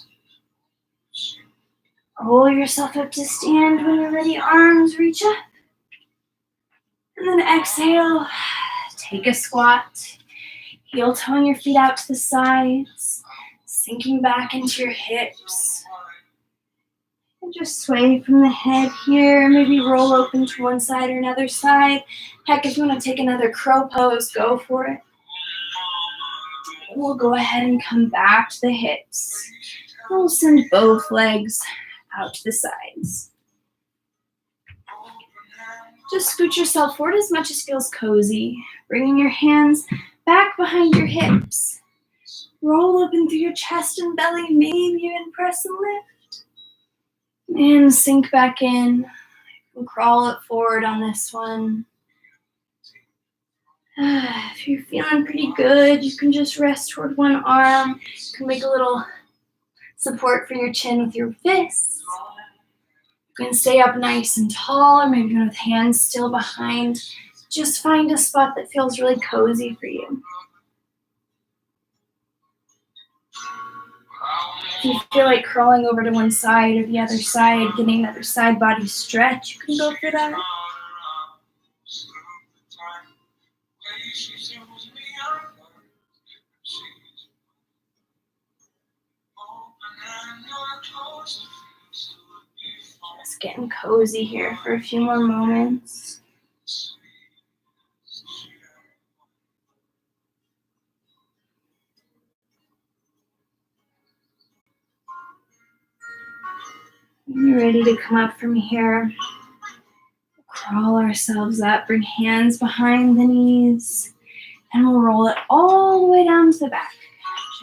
Roll yourself up to stand when you're ready. Arms reach up. And then exhale. Take a squat. Heel tone your feet out to the sides. Sinking back into your hips. And just sway from the head here. Maybe roll open to one side or another side. Heck, if you want to take another crow pose, go for it. We'll go ahead and come back to the hips. We'll send both legs out to the sides. Just scoot yourself forward as much as feels cozy. Bringing your hands back behind your hips. Roll open through your chest and belly. Maybe even press and lift. And sink back in. We'll crawl it forward on this one. If you're feeling pretty good, you can just rest toward one arm. You can make a little support for your chin with your fists. You can stay up nice and tall, or maybe with hands still behind. Just find a spot that feels really cozy for you. If you feel like crawling over to one side or the other side, getting another side body stretch, you can go for that. Just getting cozy here for a few more moments. When you're ready to come up from here, crawl ourselves up, bring hands behind the knees, and we'll roll it all the way down to the back.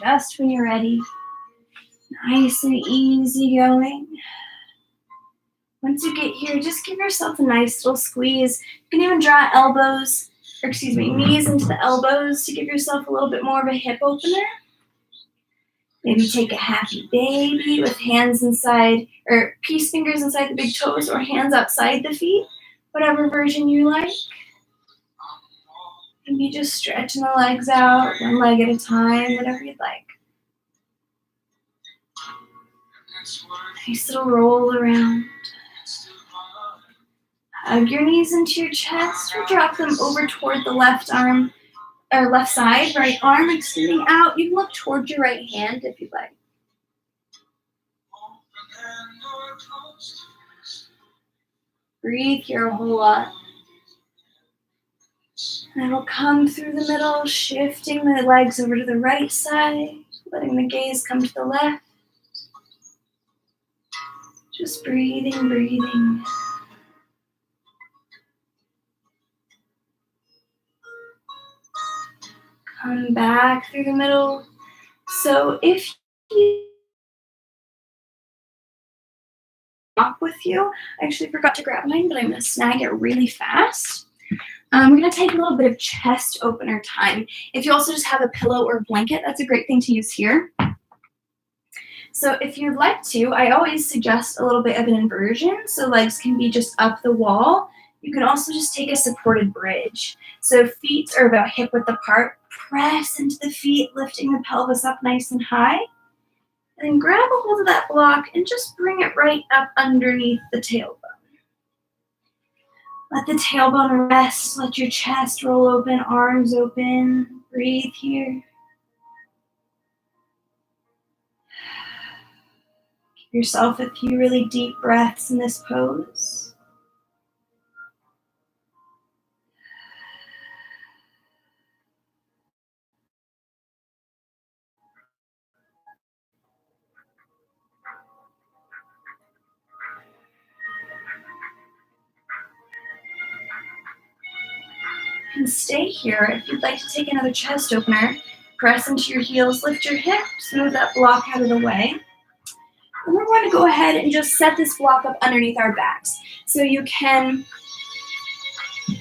Just when you're ready. Nice and easy going. Once you get here, just give yourself a nice little squeeze. You can even draw knees into the elbows to give yourself a little bit more of a hip opener. Maybe take a happy baby with hands inside, or peace fingers inside the big toes, or hands outside the feet, whatever version you like. Maybe just stretching the legs out, one leg at a time, whatever you'd like. Nice little roll around. Hug your knees into your chest, or drop them over toward the left arm, or left side, right arm extending out. You can look toward your right hand if you'd like. Breathe here a whole lot. And we'll come through the middle, shifting the legs over to the right side, letting the gaze come to the left. Just breathing, breathing. Come back through the middle. So if you walk with you, I actually forgot to grab mine, but I'm going to snag it really fast. We're going to take a little bit of chest opener time. If you also just have a pillow or a blanket, that's a great thing to use here. So if you'd like to, I always suggest a little bit of an inversion, so legs can be just up the wall. You can also just take a supported bridge. So feet are about hip width apart. Press into the feet, lifting the pelvis up nice and high. And then grab a hold of that block and just bring it right up underneath the tailbone. Let the tailbone rest. Let your chest roll open, arms open. Breathe here. Give yourself a few really deep breaths in this pose. And stay here. If you'd like to take another chest opener, press into your heels, lift your hips, move that block out of the way. And we're going to go ahead and just set this block up underneath our backs. So you can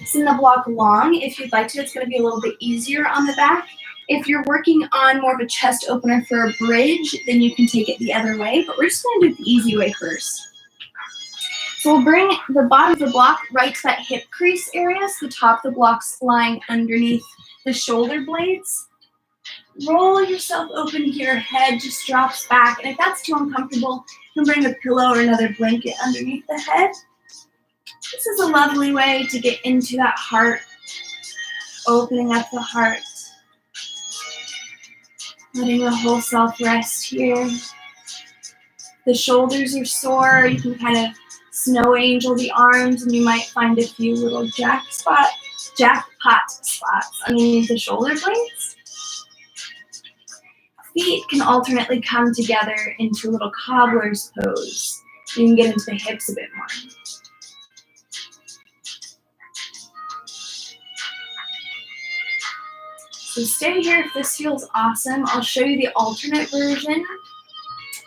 send the block long if you'd like to. It's going to be a little bit easier on the back. If you're working on more of a chest opener for a bridge, then you can take it the other way. But we're just going to do it the easy way first. So we'll bring the bottom of the block right to that hip crease area, so the top of the block's lying underneath the shoulder blades. Roll yourself open here, head just drops back. And if that's too uncomfortable, you can bring a pillow or another blanket underneath the head. This is a lovely way to get into that heart, opening up the heart, letting the whole self rest here. The shoulders are sore, you can kind of snow angel the arms, and you might find a few little jackpot spots underneath the shoulder blades. Feet can alternately come together into a little cobbler's pose. You can get into the hips a bit more. So stay here if this feels awesome. I'll show you the alternate version.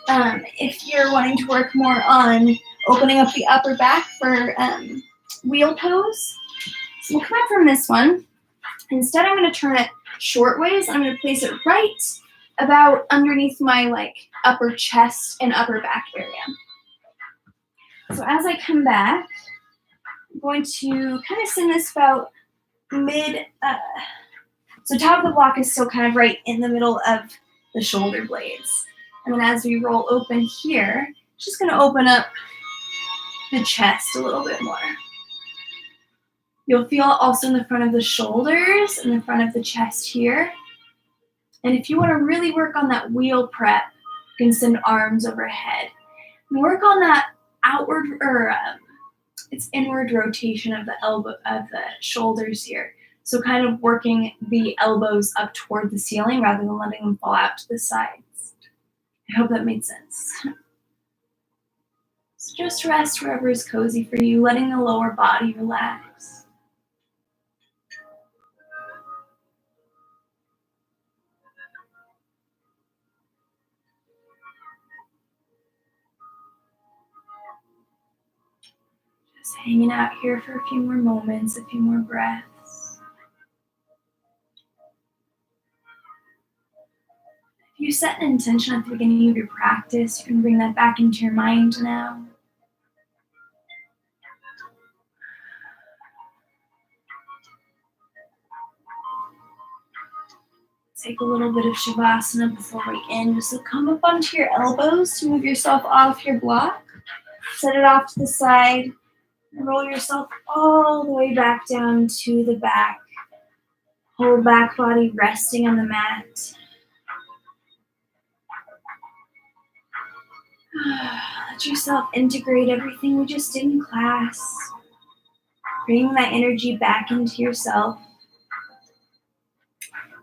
If you're wanting to work more on opening up the upper back for wheel pose. So we'll come up from this one. Instead, I'm going to turn it short ways. I'm going to place it right about underneath my upper chest and upper back area. So as I come back, I'm going to kind of send this about mid, so top of the block is still kind of right in the middle of the shoulder blades. And then as we roll open here, just going to open up the chest a little bit more. You'll feel also in the front of the shoulders and the front of the chest here. And if you want to really work on that wheel prep, you can send arms overhead. And work on that outward or it's inward rotation of the shoulders here. So kind of working the elbows up toward the ceiling rather than letting them fall out to the sides. I hope that made sense. So just rest wherever is cozy for you, letting the lower body relax. Just hanging out here for a few more moments, a few more breaths. If you set an intention at the beginning of your practice, you can bring that back into your mind now. Take a little bit of Shavasana before we end. Just so come up onto your elbows to move yourself off your block. Set it off to the side. And roll yourself all the way back down to the back. Whole back body resting on the mat. Let yourself integrate everything we just did in class. Bring that energy back into yourself.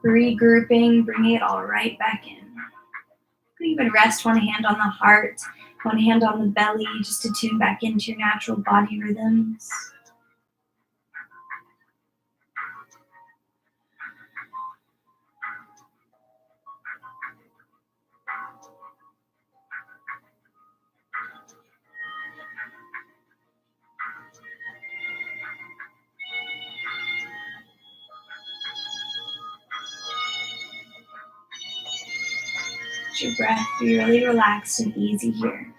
Regrouping, bringing it all right back in. You can even rest one hand on the heart, one hand on the belly, just to tune back into your natural body rhythms. Let your breath be really relaxed and easy here.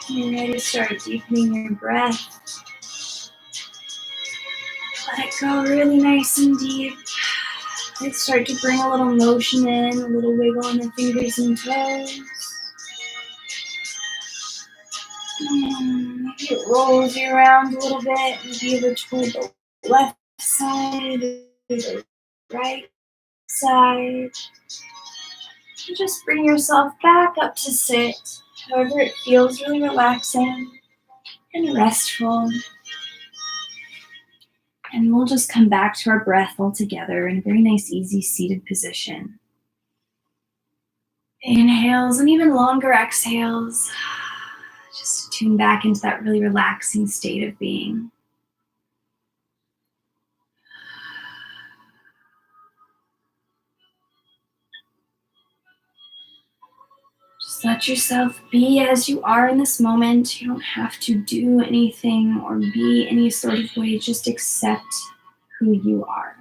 You're ready to start deepening your breath. Let it go really nice and deep. Let's start to bring a little motion in, a little wiggle in the fingers and toes. Maybe it rolls you around a little bit, maybe over toward the left side or the right side. And just bring yourself back up to sit, however it feels, really relaxing and restful. And we'll just come back to our breath all together in a very nice, easy seated position. Inhales and even longer exhales. Just tune back into that really relaxing state of being. Just Just let yourself be as you are in this moment. You don't have to do anything or be any sort of way. Just accept who you are.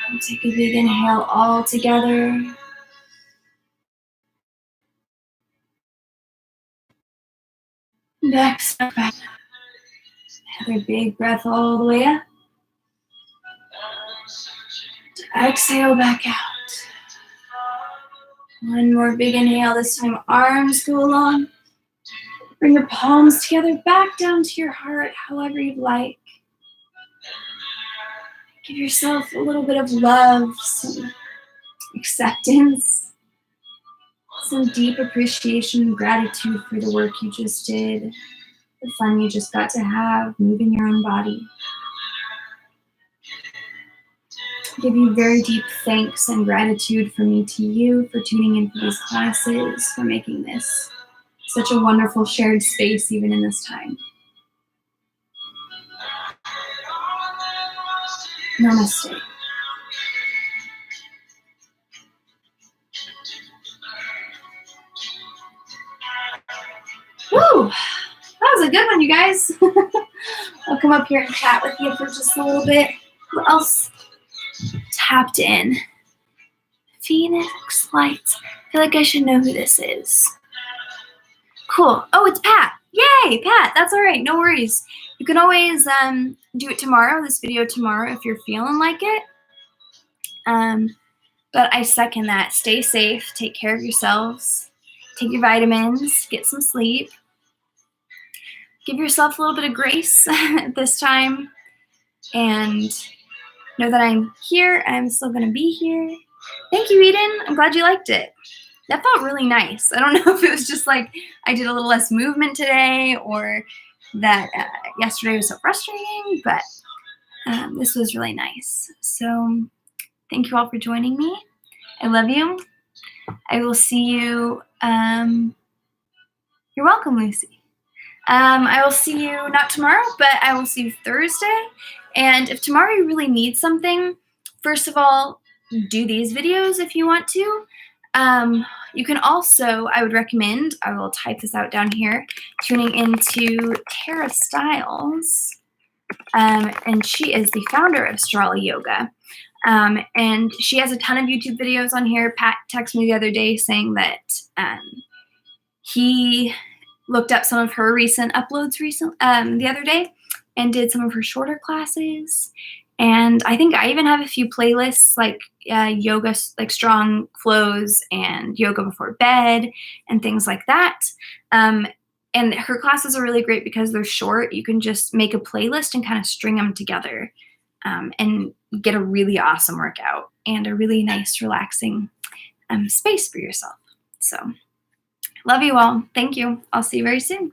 And take a big inhale all together. And exhale back. Another big breath all the way up. Exhale back out. One more big inhale. This time arms go along. Bring your palms together back down to your heart, however you'd like. Give yourself a little bit of love, some acceptance, some deep appreciation and gratitude for the work you just did, the fun you just got to have, moving your own body. Give you very deep thanks and gratitude from me to you for tuning in for these classes, for making this such a wonderful shared space even in this time. Namaste. Woo! That was a good one, you guys. I'll come up here and chat with you for just a little bit. Who else tapped in? Phoenix Lights. I feel like I should know who this is. Cool. Oh, it's Pat. Yay, Pat. That's all right. No worries. You can always do it tomorrow, this video tomorrow, if you're feeling like it. But I second that. Stay safe. Take care of yourselves. Take your vitamins. Get some sleep. Give yourself a little bit of grace at this time. And know that I'm here. I'm still going to be here. Thank you, Eden. I'm glad you liked it. That felt really nice. I don't know if it was just like I did a little less movement today or that yesterday was so frustrating, but this was really nice. So thank you all for joining me. I love you. I will see you. You're welcome, Lucy. I will see you not tomorrow, but I will see you Thursday. And if tomorrow you really need something, first of all, do these videos if you want to. You can also, I would recommend, I will type this out down here, tuning into Tara Stiles. And she is the founder of Strala Yoga. And she has a ton of YouTube videos on here. Pat texted me the other day saying that he looked up some of her recent uploads the other day and did some of her shorter classes. And I think I even have a few playlists like yoga, like strong flows and yoga before bed and things like that. And her classes are really great because they're short. You can just make a playlist and kind of string them together and get a really awesome workout and a really nice, relaxing space for yourself. So love you all. Thank you. I'll see you very soon.